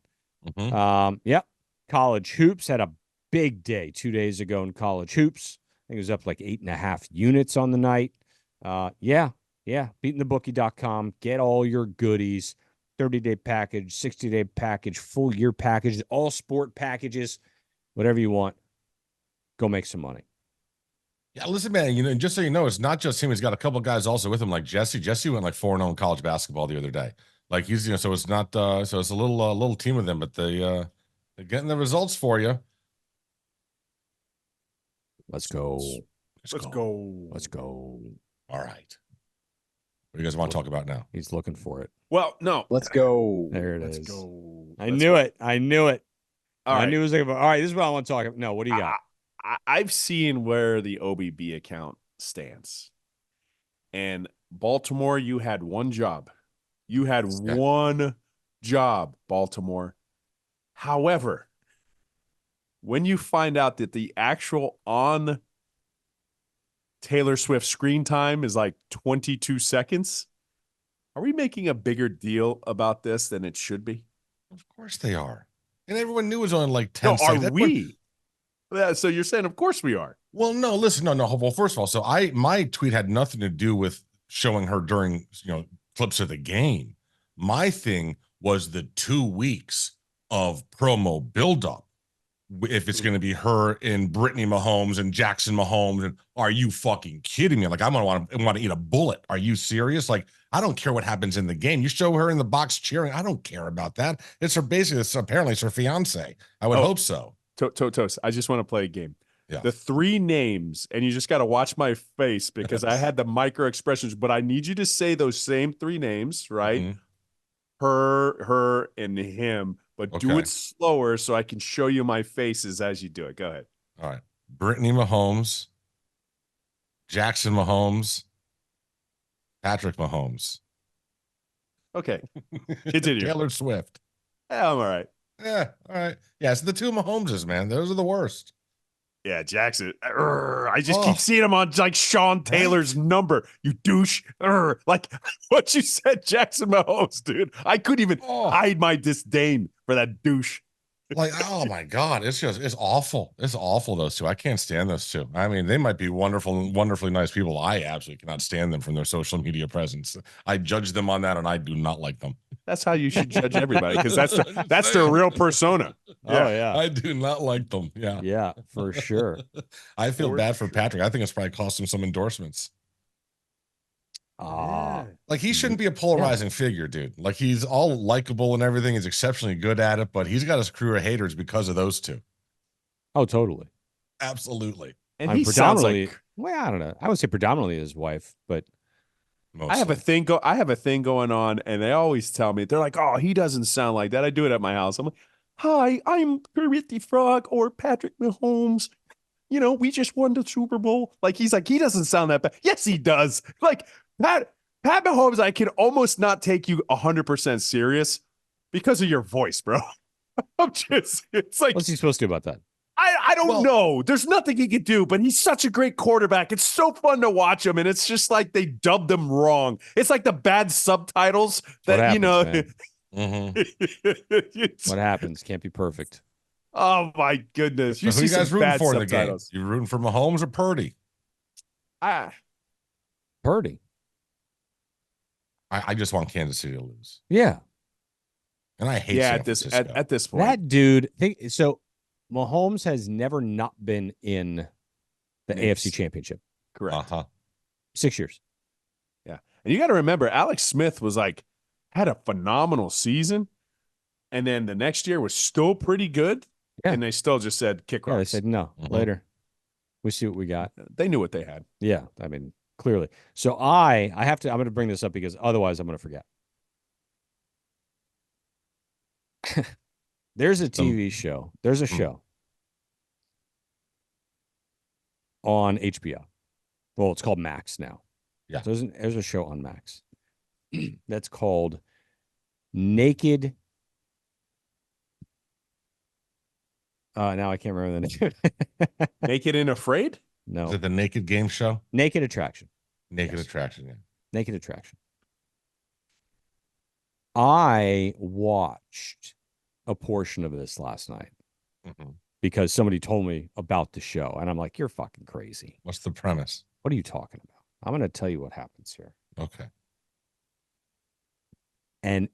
Mm-hmm.
Yep. College hoops had a big day 2 days ago in college hoops. I think it was up like 8.5 units on the night. Yeah. Beatingthebookie.com. Get all your goodies. 30-day package, 60-day package, full year package, all sport packages, whatever you want. Go make some money.
Yeah, listen, man, just so you know, it's not just him. He's got a couple guys also with him, like Jesse. Jesse went like 4-0 in college basketball the other day. Like he's, so it's not, so it's a little team of them, but they're getting the results for you.
Let's go.
Let's go.
Let's go.
All right. What do you guys want to talk about now?
He's looking for it.
Well, no.
Let's go.
There it
Let's
is.
go.
I knew it.
All right.
I knew it was like, all right, this is what I want to talk about. No, what do you got?
I've seen where the OBB account stands. And Baltimore, you had one job. You had one job, Baltimore. However, when you find out that the actual on Taylor Swift screen time is like 22 seconds, are we making a bigger deal about this than it should be?
Of course they are. And everyone knew it was only like 10
No,
seconds.
are we? So you're saying, of course we are.
Well, no, listen, no. Well, first of all, so my tweet had nothing to do with showing her during, clips of the game. My thing was the 2 weeks of promo buildup. If it's going to be her and Brittany Mahomes and Jackson Mahomes, and are you fucking kidding me? Like, I'm gonna want to eat a bullet. Are you serious? Like, I don't care what happens in the game. You show her in the box cheering. I don't care about that. It's her apparently it's her fiance. I would hope so.
Toast. I just want to play a game.
Yeah.
The 3 names, and you just got to watch my face because I had the micro expressions, but I need you to say those same 3 names, right?
Mhm.
Her, and him, but do it slower so I can show you my faces as you do it. Go ahead.
All right. Brittany Mahomes, Jackson Mahomes, Patrick Mahomes.
Okay. Continue.
Taylor Swift.
Yeah, I'm all right.
Yeah, all right. Yeah, it's the 2 Mahomeses, man. Those are the worst.
Yeah, Jackson. I just keep seeing him on like Sean Taylor's number. You douche. Like what you said, Jackson Mahomes, dude. I couldn't even hide my disdain for that douche.
Like, oh my God, it's awful. It's awful, those two. I can't stand those two. I mean, they might be wonderful, wonderfully nice people. I absolutely cannot stand them from their social media presence. I judge them on that, and I do not like them.
That's how you should judge everybody, because that's their
saying.
real persona.
Oh yeah.
I do not like them. Yeah.
Yeah, for sure.
I feel
For
bad for
sure.
Patrick. I think it's probably cost him some endorsements.
Ah,
Like, he shouldn't be a polarizing figure, dude. Like, he's all likable and everything. He's exceptionally good at it, but he's got his crew of haters because of those two.
oh, totally.
Absolutely.
And
I'm
he sounds
predominantly,
like,
well, I don't know. I would say predominantly his wife, but
Mostly.
I have a thing going on, and they always tell me, they're like, "Oh, he doesn't sound like that." I do it at my house. I'm like, "Hi, I'm Kermit the Frog or Patrick Mahomes. You know, we just won the Super Bowl." Like, he's like, he doesn't sound that bad. Yes, he does. Like, Pat Mahomes, I can almost not take you 100% serious because of your voice, bro. It's like,
what's he supposed to do about that?
I don't know. There's nothing he could do, but he's such a great quarterback. It's so fun to watch him, and it's just like they dubbed him wrong. It's like the bad subtitles that
happens,
it's-
What happens? Can't be perfect.
oh my goodness! You
So who
see
you guys
some
rooting
bad
for in the game?
subtitles.
You rooting for Mahomes or Purdy?
Purdy.
I just want Kansas City to lose,
Yeah.
and I hate
Yeah,
San
at this
Francisco.
at this point,
That dude, so Mahomes has never not been in the
Knicks.
AFC Championship.
correct.
Uh-huh.
6 years.
And you got to remember, Alex Smith was like had a phenomenal season, and then the next year was still pretty good,
Yeah.
and they still just said kick
Yeah, they
rocks.
said no.
Mhm.
Later. We see what we got.
They knew what they had.
Yeah, I mean, clearly. So I'm going to bring this up because otherwise I'm going to forget. There's a TV show. There's a show on HBO. Well, it's called Max now.
Yeah.
So there's a show on Max that's called Naked. Now I can't remember the name.
Naked and Afraid?
Is
No.
it the Naked Game Show?
Naked Attraction.
Naked
Yes.
Attraction, yeah.
Naked Attraction. I watched a portion of this last night
Mhm.
because somebody told me about the show. And I'm like, you're fucking crazy.
What's the premise?
What are you talking about? I'm going to tell you what happens here.
Okay.
And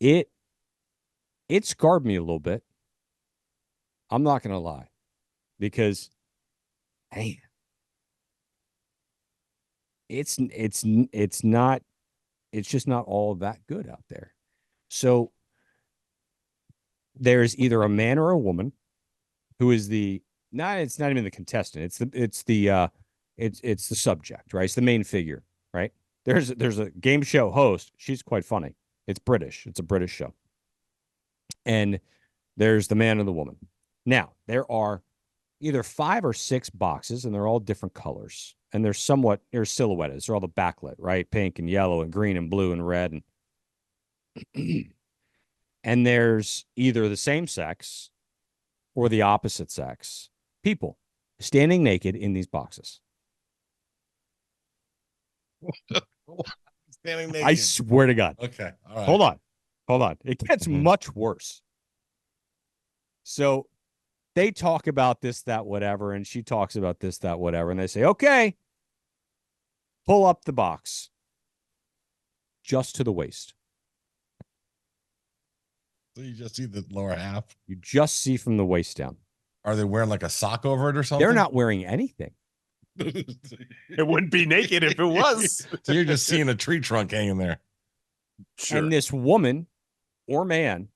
it scarred me a little bit. I'm not going to lie, because, man, it's just not all that good out there. So there's either a man or a woman who is it's not even the contestant. It's the subject, right? It's the main figure, right? There's a game show host. She's quite funny. It's British. It's a British show. And there's the man and the woman. Now, there are either 5 or 6 boxes, and they're all different colors. And they're silhouetted. They're all the backlit, right? Pink and yellow and green and blue and red. And there's either the same sex or the opposite sex people standing naked in these boxes.
Standing naked.
I swear to God.
Okay. All right.
Hold on. It gets
Mhm.
much worse. So they talk about this, that, whatever, and she talks about this, that, whatever, and they say, okay, pull up the box just to the waist.
So you just see the lower half.
You just see from the waist down.
Are they wearing like a sock over it or something?
They're not wearing anything.
It wouldn't be naked if it was.
So you're just seeing a tree trunk hanging there.
Sure.
And this woman or man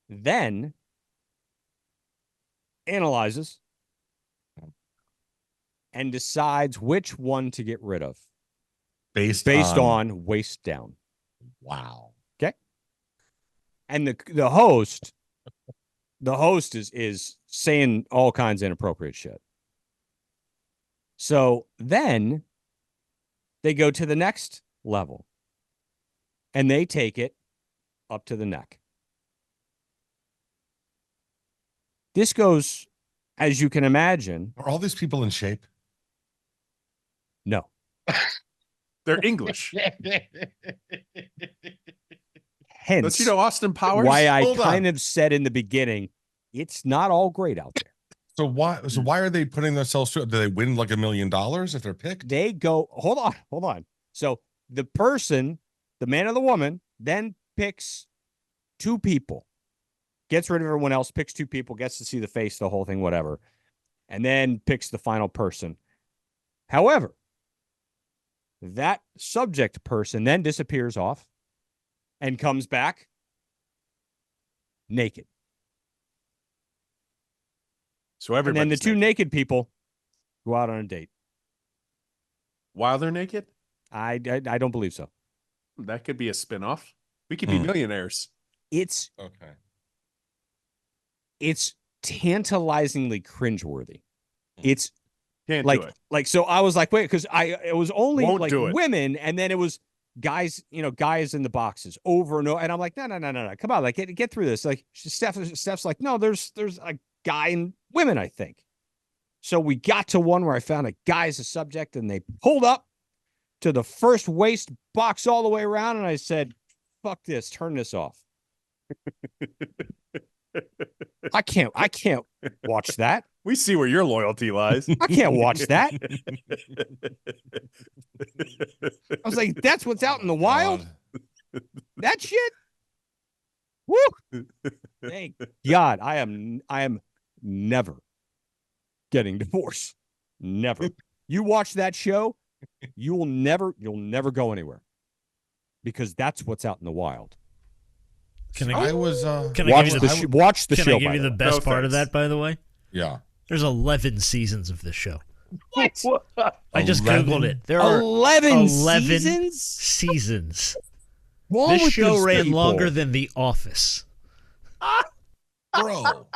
then analyzes and decides which one to get rid of
Based
on waist down.
Wow.
And the host is saying all kinds of inappropriate shit. So then they go to the next level and they take it up to the neck. This goes, as you can imagine.
Are all these people in shape?
No.
They're English.
Hence,
Don't you know Austin Powers?
why I
Hold on.
kind of said in the beginning, It's not all great out there.
So why are they putting themselves through? Do they win like $1 million if they're picked?
They go, hold on. So the person, the man or the woman, then picks 2 people, gets rid of everyone else, picks 2 people, gets to see the face, the whole thing, whatever, and then picks the final person. However, that subject person then disappears off and comes back naked.
So
And then the 2 naked people go out on a date.
While they're naked?
I don't believe so.
That could be a spinoff. We could be millionaires.
It's
Okay.
It's tantalizingly cringeworthy. It's
Can't do it.
like so I was like, wait, because it was only
Won't
like
do it.
women, and then it was guys, guys in the boxes over and over. And I'm like, no, come on, like get through this. Like Steph's like, no, there's a guy and women, I think. So we got to one where I found a guy as a subject, and they pulled up to the first waist box all the way around, and I said, fuck this, turn this off. I can't watch that.
We see where your loyalty lies.
I can't watch that. I was like, that's what's out in the wild. That shit. Woo! Thank God, I am never getting divorced. Never. You watch that show, you'll never go anywhere, because that's what's out in the wild.
Can I
Watch the
Can
show.
I give you the best part of that, by the way?
Yeah.
There's 11 seasons of this show.
What?
I just
11?
Googled it. There are
11
seasons.
Wrong
This
with
show
these
ran
people?
longer than The Office.
Bro.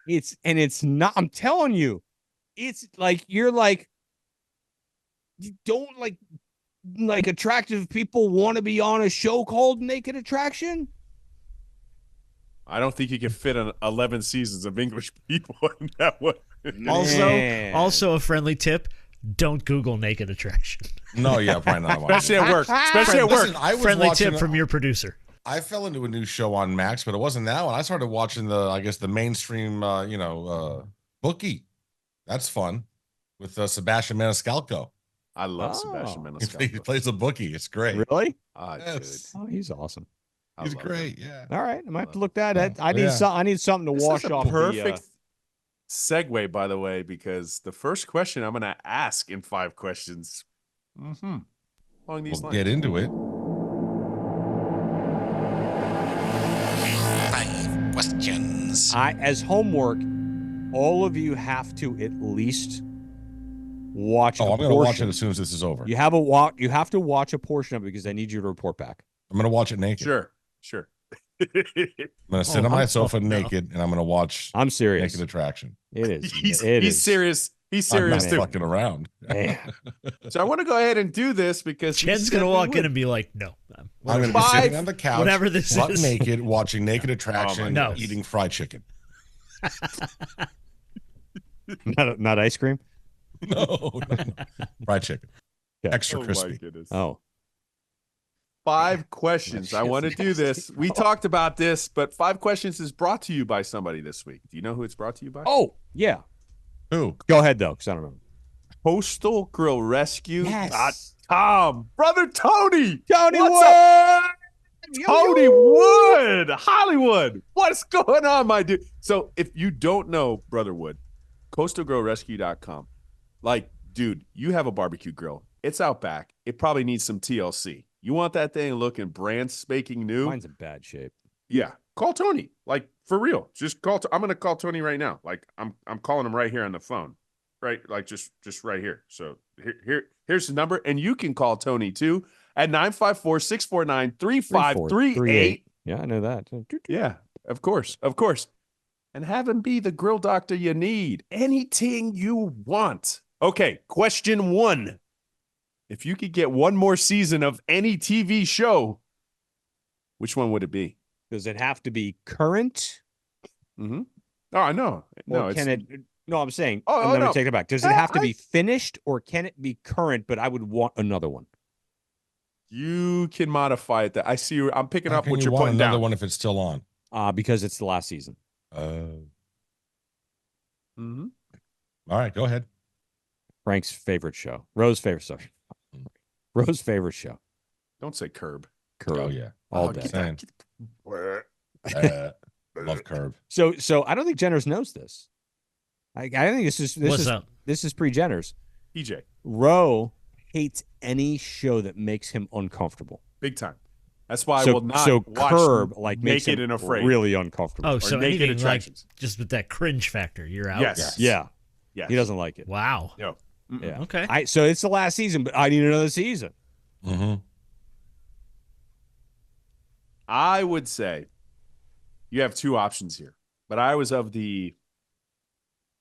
It's not, I'm telling you, it's like, you're like, you don't like attractive people want to be on a show called Naked Attraction?
I don't think you can fit 11 seasons of English people in that one.
Man.
Also a friendly tip: don't Google naked attraction.
No, yeah, probably not.
Especially at work. Especially at work.
Listen, I was
Friendly
watching
tip from your producer.
I fell into a new show on Max, but it wasn't that one. I started watching the mainstream, Bookie. That's fun with Sebastian Maniscalco.
I love Sebastian Maniscalco.
He plays a bookie. It's great.
Really?
Yes.
Oh, he's awesome.
He's great. Yeah.
All right, I might have to look that at. I need something to
This
wash
is a
off.
perfect segue, by the way, because the first question I'm going to ask in 5 questions. Along these lines.
Get into it.
5 questions.
As homework, all of you have to at least watch.
I'm going to watch it as soon as this is over.
You have to watch a portion of it, because I need you to report back.
I'm going to watch it naked.
Sure.
I'm going to sit on my sofa naked, and I'm going to watch
I'm serious.
Naked Attraction.
It is.
He's
is.
serious. He's
I'm
serious
not
too.
fucking around.
Man.
So I want to go ahead and do this because
Jen's gonna walk in and be like, "No,
I'm going to be
5
sitting on the couch,
whatever this
butt
is.
naked, watching Naked Attraction,
No.
eating fried chicken.
not ice cream.
No. Fried chicken.
Okay.
Extra
Oh my
crispy.
goodness.
Oh,
5 questions. I want to do this. We talked about this, but 5 questions is brought to you by somebody this week. Do you know who it's brought to you by?
oh yeah.
Who?
Go ahead though, because I don't remember.
Postal Grill Rescue.
Yes.
Tom, brother Tony.
Tony
What's
Wood.
Tony Wood, Hollywood. What's going on, my dude? So if you don't know Brother Wood, coastalgrillrescue.com. Like, dude, you have a barbecue grill. It's out back. It probably needs some TLC. You want that thing looking brand spanking new?
Mine's in bad shape.
Yeah. Call Tony. Like, for real. Just call. I'm going to call Tony right now. Like, I'm calling him right here on the phone. Right? Like, just right here. So here's the number. And you can call Tony too at 954-649-3538.
Yeah, I know that.
Yeah, of course. Of course. And have him be the grill doctor you need. Anything you want. Okay, question 1. If you could get one more season of any TV show, which one would it be?
Does it have to be current?
Mm-hmm. Oh, I know. No,
Or
it's,
can it? No, I'm saying.
Oh,
I'm going
no.
to take it back. Does it have to be finished, or can it be current? But I would want another one.
you can modify it. That I see. I'm picking
How
up
can
what
you
you're
want
putting
another
down.
one if it's still on?
Because it's the last season.
Mm-hmm.
All right, go ahead.
Frank's favorite show. Rose's favorite show. Rose's favorite show.
Don't say Curb.
Curb.
Oh yeah,
All
Oh,
day.
get
Saying.
that.
Love Curb.
So I don't think Jenners knows this. I think
What's up?
This is pre-Jenners.
EJ,
Roe hates any show that makes him uncomfortable.
big time. That's why I
So
will not watch
Curb makes
Naked
him
and Afraid.
really uncomfortable.
Oh, so
Naked
anything like
Attractions.
just with that cringe factor, you're out.
Yes.
Yeah,
Yes.
he doesn't like it.
Wow.
No. Mm-mm.
Yeah.
Okay.
So it's the last season, but I need another season.
Mm-hmm.
I would say you have two options here, but I was of the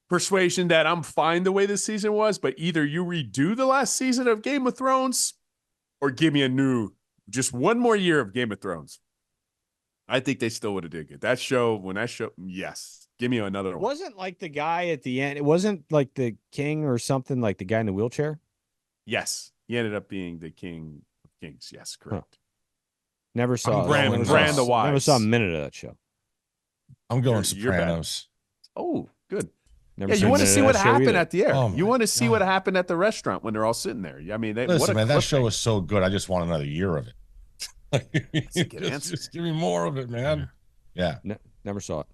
persuasion that I'm fine the way this season was, but either you redo the last season of Game of Thrones or give me just one more year of Game of Thrones. I think they still would have did good. Yes. Give me another
It
one.
wasn't like the guy at the end. It wasn't like the king or something, like the guy in the wheelchair.
Yes. He ended up being the king of kings. Yes, correct.
Never saw it.
Bran-
Never
Bran
saw-
the
Wise.
Never saw a minute of that show.
I'm going
You're bad.
Sopranos.
Oh, good.
Never
Yeah,
seen
you want
a
to
minute
see
of
what
that show
happened
either.
at the air.
Oh, my
You want to see
God.
what happened at the restaurant when they're all sitting there. I mean, what
Listen,
a
man, that show
cliffhanger.
is so good. I just want another year of it.
a good answer.
Just give me more of it, man. Yeah,
Never saw it.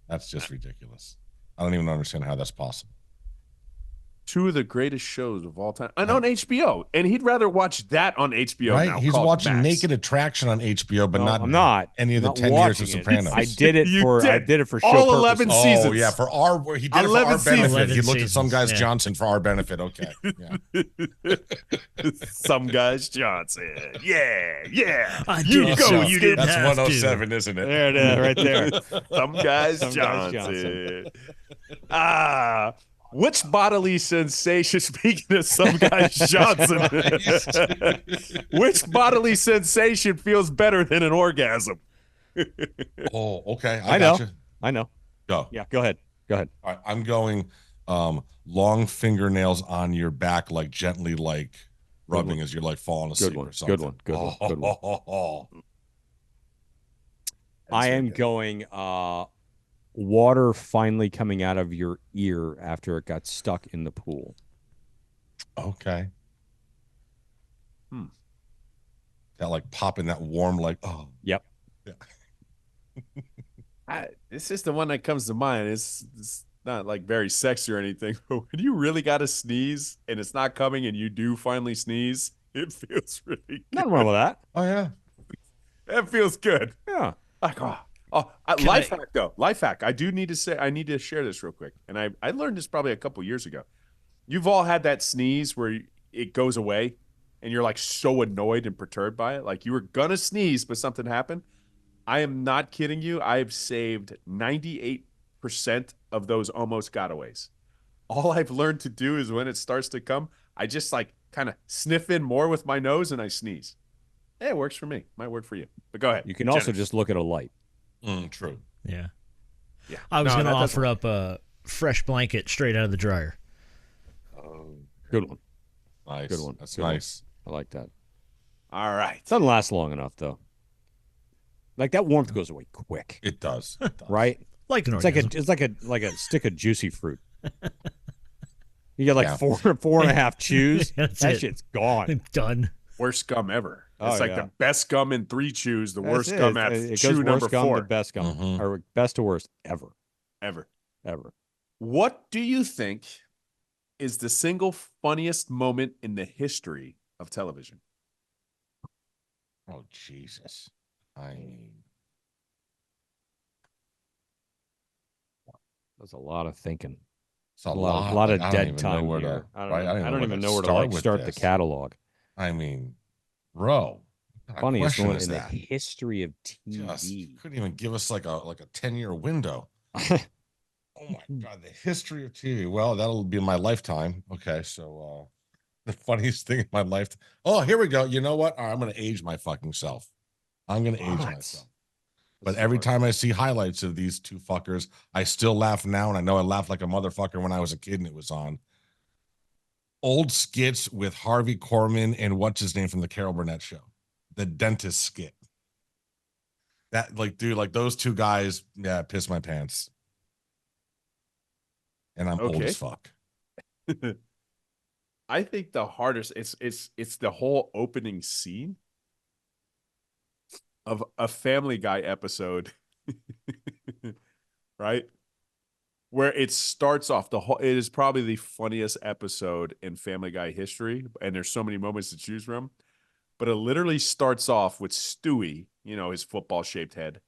that's just ridiculous. I don't even understand how that's possible.
Two of the greatest shows of all time, and on HBO. And he'd rather watch that on HBO.
Right?
Now,
He's
called
watching
Max.
Naked Attraction on HBO, but
No,
not
I'm not.
any of the
Not
10 years of
watching it.
Sopranos.
I did it
You
for. I
did.
did it for show
All
purposes.
11
Oh
seasons.
yeah, he did it for
11
our benefit.
seasons.
He
11
looked at some
seasons,
guy's
yeah.
Johnson for our benefit. Okay, yeah.
Some guys Johnson. Yeah.
I
You
did
go,
so
you
you
did.
didn't
That's
have
107, isn't it?
There it is, right there.
Some guys
Some guys
Johnson. Which bodily sensation, speaking of some guys Johnson, which bodily sensation feels better than an orgasm?
Oh, okay.
I
got
know.
you.
I know.
Go.
Yeah, go ahead. Go ahead.
All right, I'm going long fingernails on your back, like gently, like rubbing as you're like falling asleep
one.
or something.
Good one. Good one. Good one.
Oh.
I am going water finally coming out of your ear after it got stuck in the pool.
Okay. That like popping that warm, like, oh.
Yep.
This is the one that comes to mind. It's not like very sexy or anything, but when you really got to sneeze and it's not coming and you do finally sneeze, it feels really good.
Nothing wrong with that.
Oh yeah.
That feels good.
Yeah.
Like, life hack though. Life hack. I need to share this real quick. And I learned this probably a couple years ago. You've all had that sneeze where it goes away and you're like so annoyed and perturbed by it. Like you were gonna sneeze, but something happened. I am not kidding you. I have saved 98% of those almost gotaways. All I've learned to do is when it starts to come, I just like kind of sniff in more with my nose and I sneeze. Yeah, it works for me. Might work for you. But go ahead.
You can also
Jennings.
just look at a light.
True.
Yeah.
Yeah.
I was
No,
going to
that doesn't
offer up a fresh blanket straight out of the dryer.
Good one.
Nice.
Good one.
That's
Good one.
nice.
I like that.
All right.
It doesn't last long enough though. Like that warmth goes away quick,
It does. It does.
right?
Like an
It's
orgasm.
like a stick of juicy fruit. You get like
Yeah.
four and a half chews.
That's
that
it.
shit's gone.
Done.
Worst gum ever.
Oh,
It's like
yeah.
the best gum in 3 chews, the worst
That's
gum
it.
at
It
chew
goes
number
worst gum
4
to best gum,
Mhm.
or best to worst ever.
ever.
What
do you think is the single funniest moment in the history of television?
Oh Jesus. I mean,
There's a lot of thinking.
it's a
A lot
lot.
of
Like, I don't
dead
even know
time
where
here.
to-
I don't,
right?
I don't even know where to like
with
start the
this.
catalog.
I mean, bro, what kind of
Funniest
question
moment
is
in
that?
the history of
Just
TV.
couldn't even give us like a 10-year window. Oh my God, the history of TV. Well, that'll be my lifetime. Okay, so the funniest thing in my life. Oh, here we go. You know what? All right, I'm gonna age my fucking self. I'm gonna age
What?
myself. But every time I see highlights of these two fuckers, I still laugh now, and I know I laughed like a motherfucker when I was a kid and it was on. Old skits with Harvey Korman and what's his name from the Carol Burnett show, the dentist skit. That like, dude, like those two guys, yeah, piss my pants. and I'm old
Okay.
as fuck.
I think the hardest it's the whole opening scene of a Family Guy episode, right? Where it starts off it is probably the funniest episode in Family Guy history, and there's so many moments to choose from. But it literally starts off with Stewie, his football-shaped head,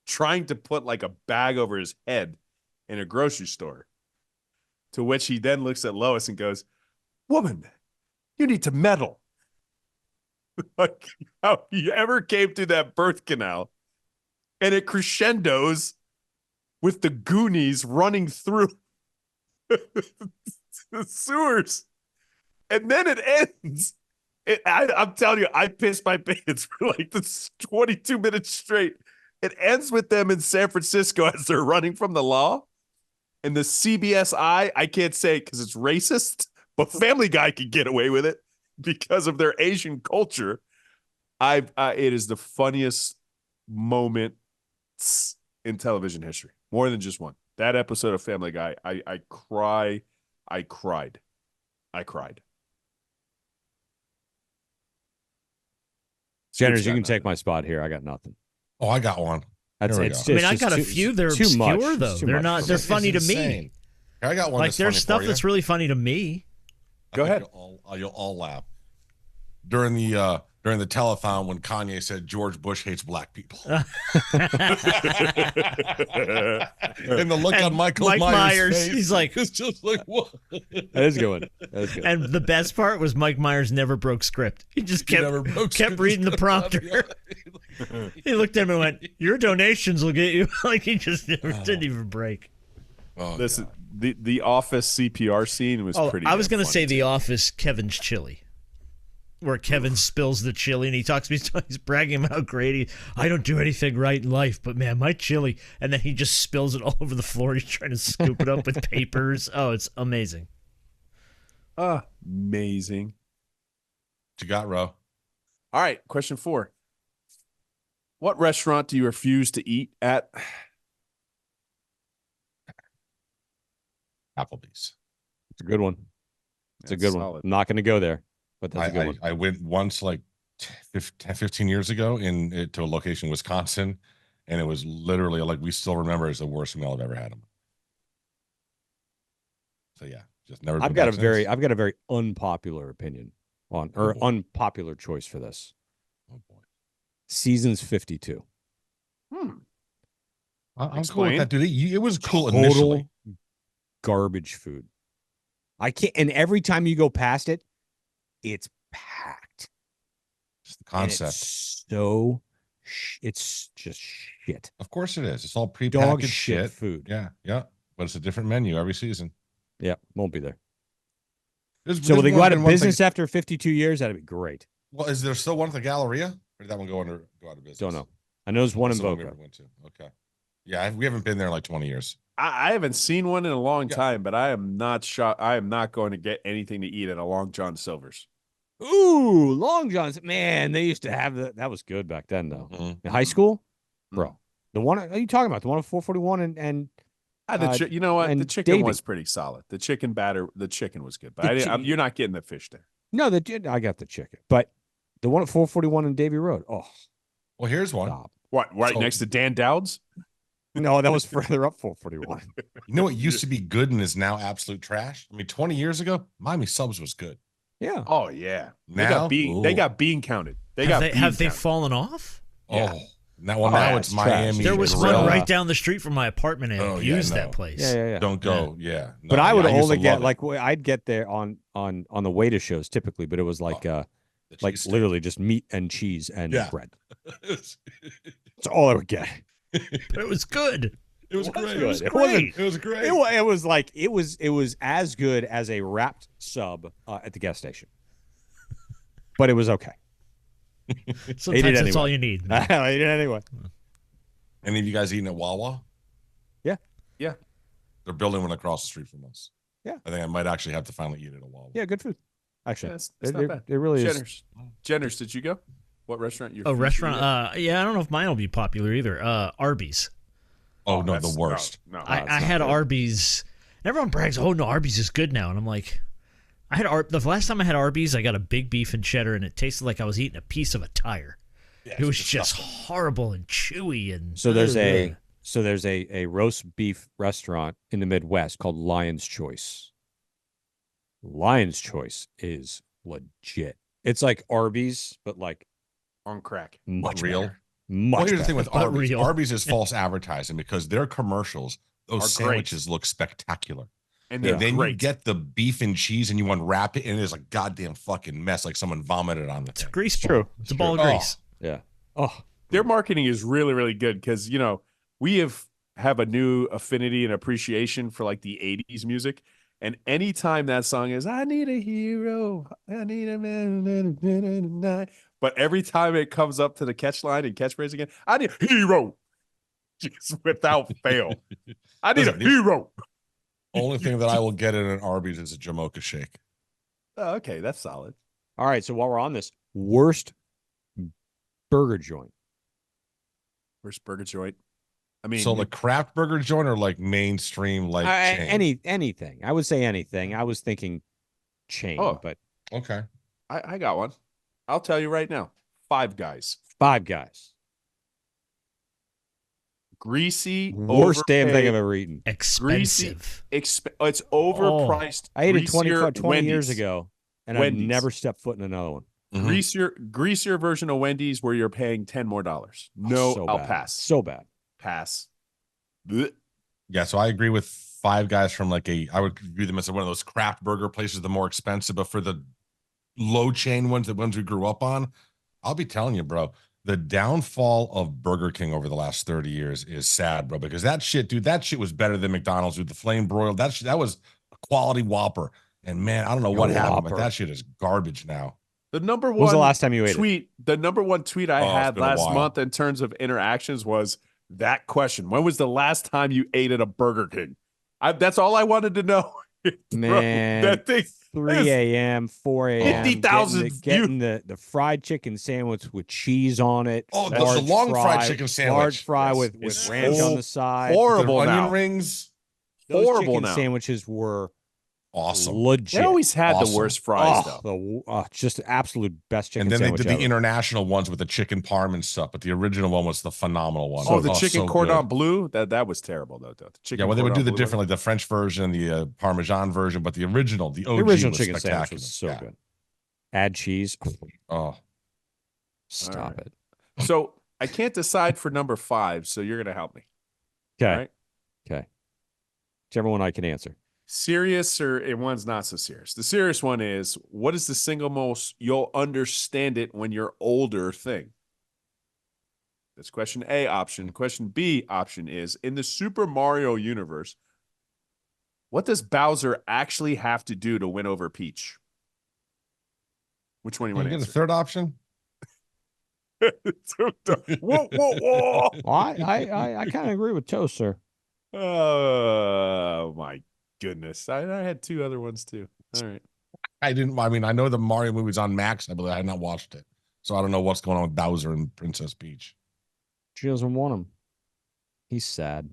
trying to put like a bag over his head in a grocery store. To which he then looks at Lois and goes, "Woman, you need to meddle." Like how he ever came through that birth canal. And it crescendos with the Goonies running through the sewers. And then it ends. I'm telling you, I pissed my pants for like this 22 minutes straight. It ends with them in San Francisco as they're running from the law. And the CBSI, I can't say because it's racist, but Family Guy can get away with it because of their Asian culture. It is the funniest moment in television history, more than just one. That episode of Family Guy, I cried.
Jenners, you can take my spot here. I got nothing.
Oh, I got one.
That's
There we
it's
go.
I
just,
mean, I
just
got a
too-
few. They're
too
obscure
much.
though.
Too
They're
much.
not. They're
It's
funny to me.
insane. Here, I got one.
Like
that's
there's
funny
stuff
for
that's
you.
really funny to me.
Go ahead.
You'll all laugh. During the telethon when Kanye said George Bush hates black people. And the look on
Mike
Mike
Myers,
face,
he's like,
it's just like, what?
That is good. That is good.
and the best part was Mike Myers never broke script. He just
never broke
kept
script.
reading the prompter. He looked at him and went, "Your donations will get you." Like he just never didn't even break.
Oh,
Listen,
God.
the Office CPR scene was
Oh,
pretty.
I was
damn
gonna
funny,
say
too.
The Office, Kevin's chili, where Kevin spills the chili and he talks to me. He's bragging about how great I don't do anything right in life, but man, my chili, and then he just spills it all over the floor. He's trying to scoop it up with papers. Oh, it's amazing.
Amazing.
What you got, Ro?
All right, question 4. What restaurant do you refuse to eat at?
Applebee's.
It's a good one. It's a
That's
good one.
solid.
I'm not going to go there, but that's a good one.
I went once like 15 years ago to a location in Wisconsin, and it was literally like we still remember as the worst meal I've ever had. So yeah, just never.
I've
been
got a
back
very
since.
unpopular opinion on
Oh, boy.
unpopular choice for this.
Oh boy,
Seasons 52.
Hmm.
I'm cool with
Explain.
that, dude. It was cool
Total
initially.
garbage food. I can't, and every time you go past it, it's packed.
It's the
And
concept.
it's just shit.
Of course it is. It's all prepackaged
Dog
shit.
shit food.
Yeah, yeah. But it's a different menu every season.
Yeah, won't be there.
There's-
So will
there's
they go
one-
out of
been one thing-
business after 52 years? That'd be great.
Well, is there still one at the Galleria? Or did that one go out of business?
Don't know. I know there's one in
That's the we
Boca.
ever went to. Okay. Yeah, we haven't been there in like 20 years.
I haven't seen one in a long
Yeah.
time, but I am not shocked. I am not going to get anything to eat at a Long John Silver's.
Ooh, Long John's. Man, they used to have that was good back then, though.
Mhm.
In high school,
Mm.
bro. The one, are you talking about? The one at 441 and
You know what?
and
The chicken
Davy.
was pretty solid. The chicken was good, but
The
I didn't,
chi-
you're not getting the fish there.
no, I got the chicken, but the one at 441 and Davy Road. Oh,
Well, here's one.
stop.
What? Right
So-
next to Dan Dowd's?
No, that was further up 441.
You know what used to be good and is now absolute trash? I mean, 20 years ago, Miami Subs was good.
Yeah.
Oh yeah,
Now,
they got bean counted. They
have
got
they, have they
counted.
fallen off?
Yeah.
Oh, now
yeah,
it's
it's
Miami.
trash.
There was
Grill.
one right down the street from my apartment and
Oh, yeah,
abused
no.
that place.
Yeah.
Don't go. Yeah. No,
But I would
yeah, used to
only get
love it.
like I'd get there on the way to shows typically, but it was like
The
like
cheesesteak.
literally just meat and cheese and
Yeah.
bread. That's all I would get.
But it was good.
It was
It was
great.
good.
It was
It
great.
wasn't-
It was great.
It was as good as a wrapped sub at the gas station, but it was okay.
Sometimes that's
anyway.
all you need.
I ate it anyway.
Any of you guys eating at Wawa?
Yeah.
Yeah.
They're building one across the street from us.
Yeah.
I think I might actually have to finally eat at a Wawa.
Yeah, good food. Actually,
That's
it,
not
it-
bad.
it really is.
Jenners, did you go? What restaurant?
A restaurant. Yeah, I don't know if mine will be popular either. Arby's.
Oh, no,
that's-
the worst.
No,
I
it's
had
not good.
Arby's Everyone brags, oh, no, Arby's is good now. And I'm like, the last time I had Arby's, I got a big beef and cheddar, and it tasted like I was eating a piece of a tire.
Yeah,
It was
it's
just
disgusting.
horrible and chewy. And
So there's a roast beef restaurant in the Midwest called Lion's Choice. Lion's Choice is legit. It's like Arby's, but like
On crack.
much
Real.
better. Much
Well, here's the
better.
thing with
But
Arby's.
real.
Arby's is false advertising because their commercials, those
Are great.
sandwiches look spectacular.
And
And
they're
then
great.
you get the beef and cheese and you unwrap it and it's a goddamn fucking mess, like someone vomited on the
it's a
thing.
grease ball.
true.
It's a ball of
true.
grease.
Yeah. Oh,
Their marketing is really, really good because, we have a new affinity and appreciation for like the 80s music. And anytime that song is, I need a hero, I need a man, but every time it comes up to the catch line and catchphrase again, I need a hero. Just without fail. I need a
Listen, the-
hero.
Only thing that I will get in an Arby's is a Jamocha shake.
Oh, okay, that's solid.
all right. So while we're on this, worst burger joint.
First burger joint. I mean,
So like craft burger joint or like mainstream like chain?
Anything. I would say anything. I was thinking chain,
Oh.
but
Okay.
I got one. I'll tell you right now. Five Guys.
Five Guys.
Greasy.
Worst damn thing
overpaid,
I've ever eaten.
Expensive.
It's overpriced.
I ate it
greasier
20 years
Wendy's.
ago, and
Wendy's.
I've never stepped foot in another one.
Mhm.
Greasier version of Wendy's where you're paying $10 more. No,
So
I'll
bad.
pass.
So bad.
Pass. Blech.
Yeah, so I agree with Five Guys from like I would view them as one of those craft burger places, the more expensive, but for the low chain ones, the ones we grew up on, I'll be telling you, bro, the downfall of Burger King over the last 30 years is sad, bro, because that shit was better than McDonald's with the flame broiled. That was a quality Whopper. And man, I don't know what happened, but
Whopper.
that shit is garbage now.
The number
When was the
one
last time you ate it?
tweet, the number one tweet I
Oh, it's
had
been a
last
while.
month in terms of interactions was that question. When was the last time you ate at a Burger King? That's all I wanted to know. Bro,
Man,
that thing
3 a.m., 4 a.m.
50,000
getting the fried chicken sandwich with cheese on it.
Oh, the
large
long fried chicken sandwich.
Large fry
Yes.
with
It's
ranch on the side.
horrible
the onion
now.
rings,
Those
horrible
chicken
now.
sandwiches were
awesome.
legit.
They always had the
Awesome.
worst fries, though.
Just the absolute best chicken
And then they
sandwich
did the
ever.
international ones with the chicken parm and stuff, but the original one was the phenomenal one.
Oh, the chicken
so
cordon
good.
bleu? That was terrible, though. The chicken
Yeah, well, they would do
cordon
the
bleu
different, like the French version and the Parmesan version, but the original, the OG,
The original
was
chicken sandwich
spectacular.
was so
Yeah.
good. Add cheese.
Oh,
Stop
right.
it.
So I can't decide for number 5, so you're going to help me.
Okay.
All right?
Okay. Whichever one I can answer.
Serious and one's not so serious. The serious one is, what is the single most you'll understand it when you're older thing? That's question A option. Question B option is, in the Super Mario universe, what does Bowser actually have to do to win over Peach? Which one do you
Can
want
you
to
get a
answer?
third option?
Whoa, whoa, whoa.
Well, I kind of agree with Toast, sir.
Oh, my goodness. I had 2 other ones, too. All right.
I mean, I know the Mario movie's on Max. I believe I had not watched it. So I don't know what's going on with Bowser and Princess Peach.
She doesn't want him. He's sad.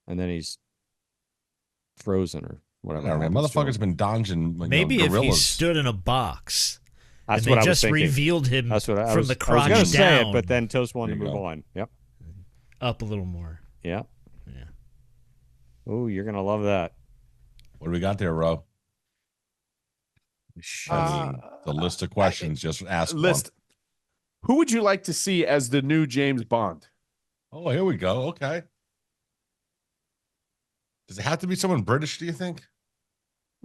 And then he's frozen or whatever.
Yeah, man,
happens to
motherfucker's
him.
been dodging like,
Maybe if he
gorillas.
stood in a box
That's
and
what
they
I was
just
thinking.
revealed him
That's what I
from
was,
the
I was
crotch
gonna say it,
down
but then Toast wanted to
There you
move
go.
on. Yep.
up a little more.
Yeah.
Yeah.
Oh, you're gonna love that.
What do we got there, Ro? I mean, the list of questions, just ask
List. Who would you like to see as the new James Bond?
one. Oh, here we go. Okay. Does it have to be someone British, do you think?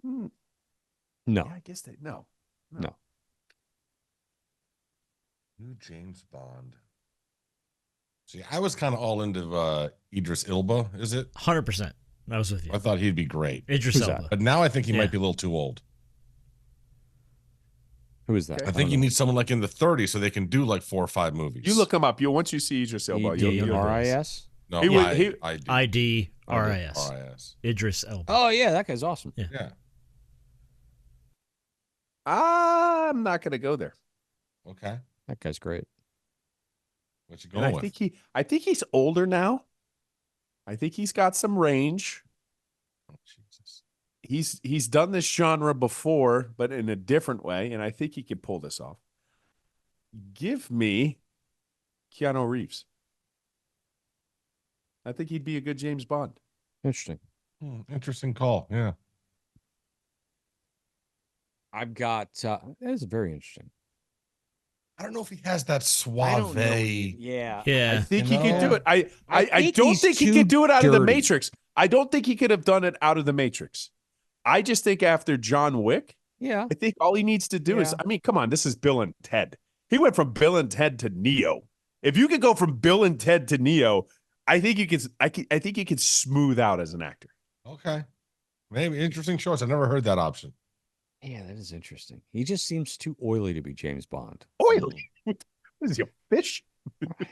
Hmm,
No.
yeah, I guess they no.
No.
New James Bond. See, I was kind of all into Idris Elba, is it?
100%. I was with you.
I thought he'd be great.
Idris
Who's that?
Elba.
But now I think he
Yeah.
might be a little too old.
Who is that?
Okay.
I think you need someone like in the 30s so they can do like 4 or 5 movies.
You look him up. Once you see Idris Elba, you'll
EDRIS?
No,
he would-
I,
he-
I do.
ID RIS.
RIS.
Idris Elba.
Oh yeah, that guy's awesome.
Yeah.
I'm not going to go there.
Okay.
That guy's great.
What you
And
going with?
I think he's older now. I think he's got some range.
Oh, Jesus.
He's done this genre before, but in a different way, and I think he can pull this off. Give me Keanu Reeves. I think he'd be a good James Bond.
Interesting.
Interesting call. Yeah.
I've got that is very interesting.
I don't know if he has that
I
suave.
don't know. Yeah.
I
Yeah.
think
You
he could do
know?
it. I
think
don't
he's
think he
too
could do it out of the
dirty.
Matrix. I don't think he could have done it out of the Matrix. I just think after John Wick,
Yeah.
I think all he needs to do is,
Yeah.
I mean, come on, this is Bill and Ted. He went from Bill and Ted to Neo. If you could go from Bill and Ted to Neo, I think you could. I think you could smooth out as an actor.
Okay. Maybe interesting choice. I never heard that option.
Yeah, that is interesting. He just seems too oily to be James Bond.
Oily. What is he, a fish?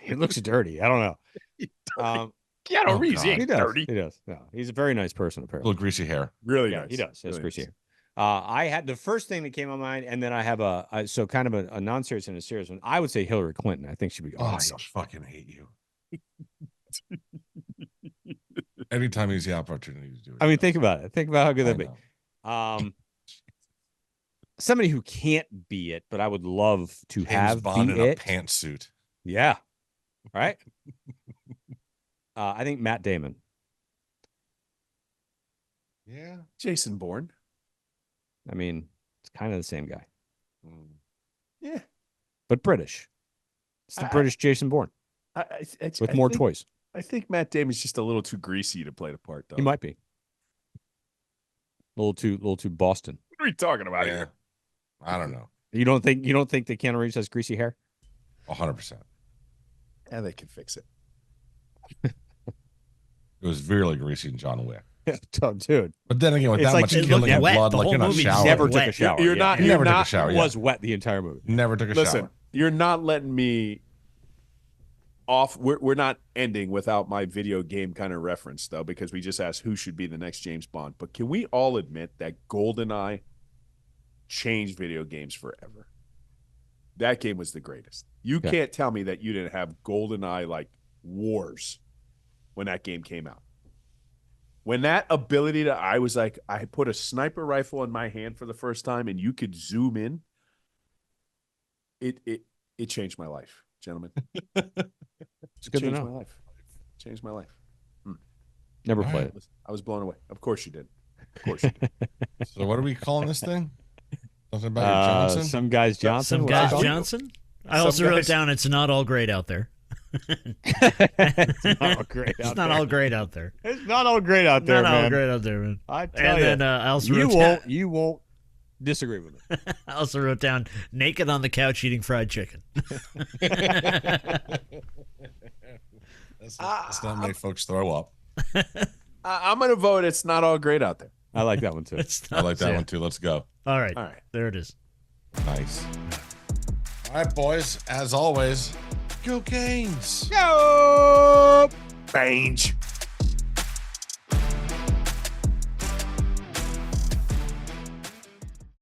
He looks dirty. I don't know.
Keanu
Oh,
Reeves, he
God.
He
ain't
does.
dirty.
He does. Yeah, he's a very nice person.
A
Apparently,
little greasy hair.
Really
yeah,
nice.
he does. That's
Really
Chrissy.
nice.
I had the first thing that came to mind, and then I have so kind of a non-serious and a serious one. I would say Hillary Clinton. I think she'd be
Oh, I
awesome.
fucking hate you. Anytime he's the opportunity to do it.
I mean, think about it. Think about how good
I
that'd be.
know.
Somebody who can't be it, but I would love to
James
have
Bond
be
in a
it.
pantsuit.
Yeah. Right. I think Matt Damon.
Yeah.
Jason Bourne.
I mean, it's kind of the same guy,
Yeah.
but British. It's the British Jason Bourne with more toys.
I think Matt Damon's just a little too greasy to play the part, though.
He might be a little too Boston.
What are we talking about
Yeah.
here?
I don't know.
You don't think that Keanu Reeves has greasy hair?
100%.
Yeah, they can fix it.
It was really greasy in John Wick.
Dude,
But then again, with
It's
that
like
much
it
killing
looked
and
wet.
blood,
The
like
whole
you're not
movie
showering.
never took
wet.
a shower.
You're
yeah.
not.
He
You're
never took a
not.
shower.
It
Yeah.
was wet the entire movie.
Never took a
Listen,
shower.
you're not letting me off. We're not ending without my video game kind of reference, though, because we just asked who should be the next James Bond. But can we all admit that GoldenEye changed video games forever? That game was the greatest. You
Yeah.
can't tell me that you didn't have GoldenEye like wars when that game came out. When that ability to, I was like, I put a sniper rifle in my hand for the first time, and you could zoom in. It changed my life, gentlemen.
It's good to
Changed
know.
my life. Changed my life.
Never
All
played
right.
it.
I was blown away. Of course you did. Of course you did.
So what are we calling this thing? Something about your Johnson?
Some guys Johnson.
Some
what's it
guys
called?
Johnson. I
Some
also wrote
guys-
down it's not all great out there.
It's not all great
It's
out
not
there.
all great out there.
It's not all great out there,
Not all
man.
great out there, man.
I tell
And
you.
then I also
you
wrote
won't.
down,
You won't disagree with me.
I also wrote down naked on the couch eating fried chicken.
Let's not make folks throw up.
I'm going to vote it's not all great out there.
I like that one too.
It's
I like that
yeah.
one too. Let's go.
All right.
All right.
There it is.
Nice. All right, boys. As always, go Canes.
Go!
Bange.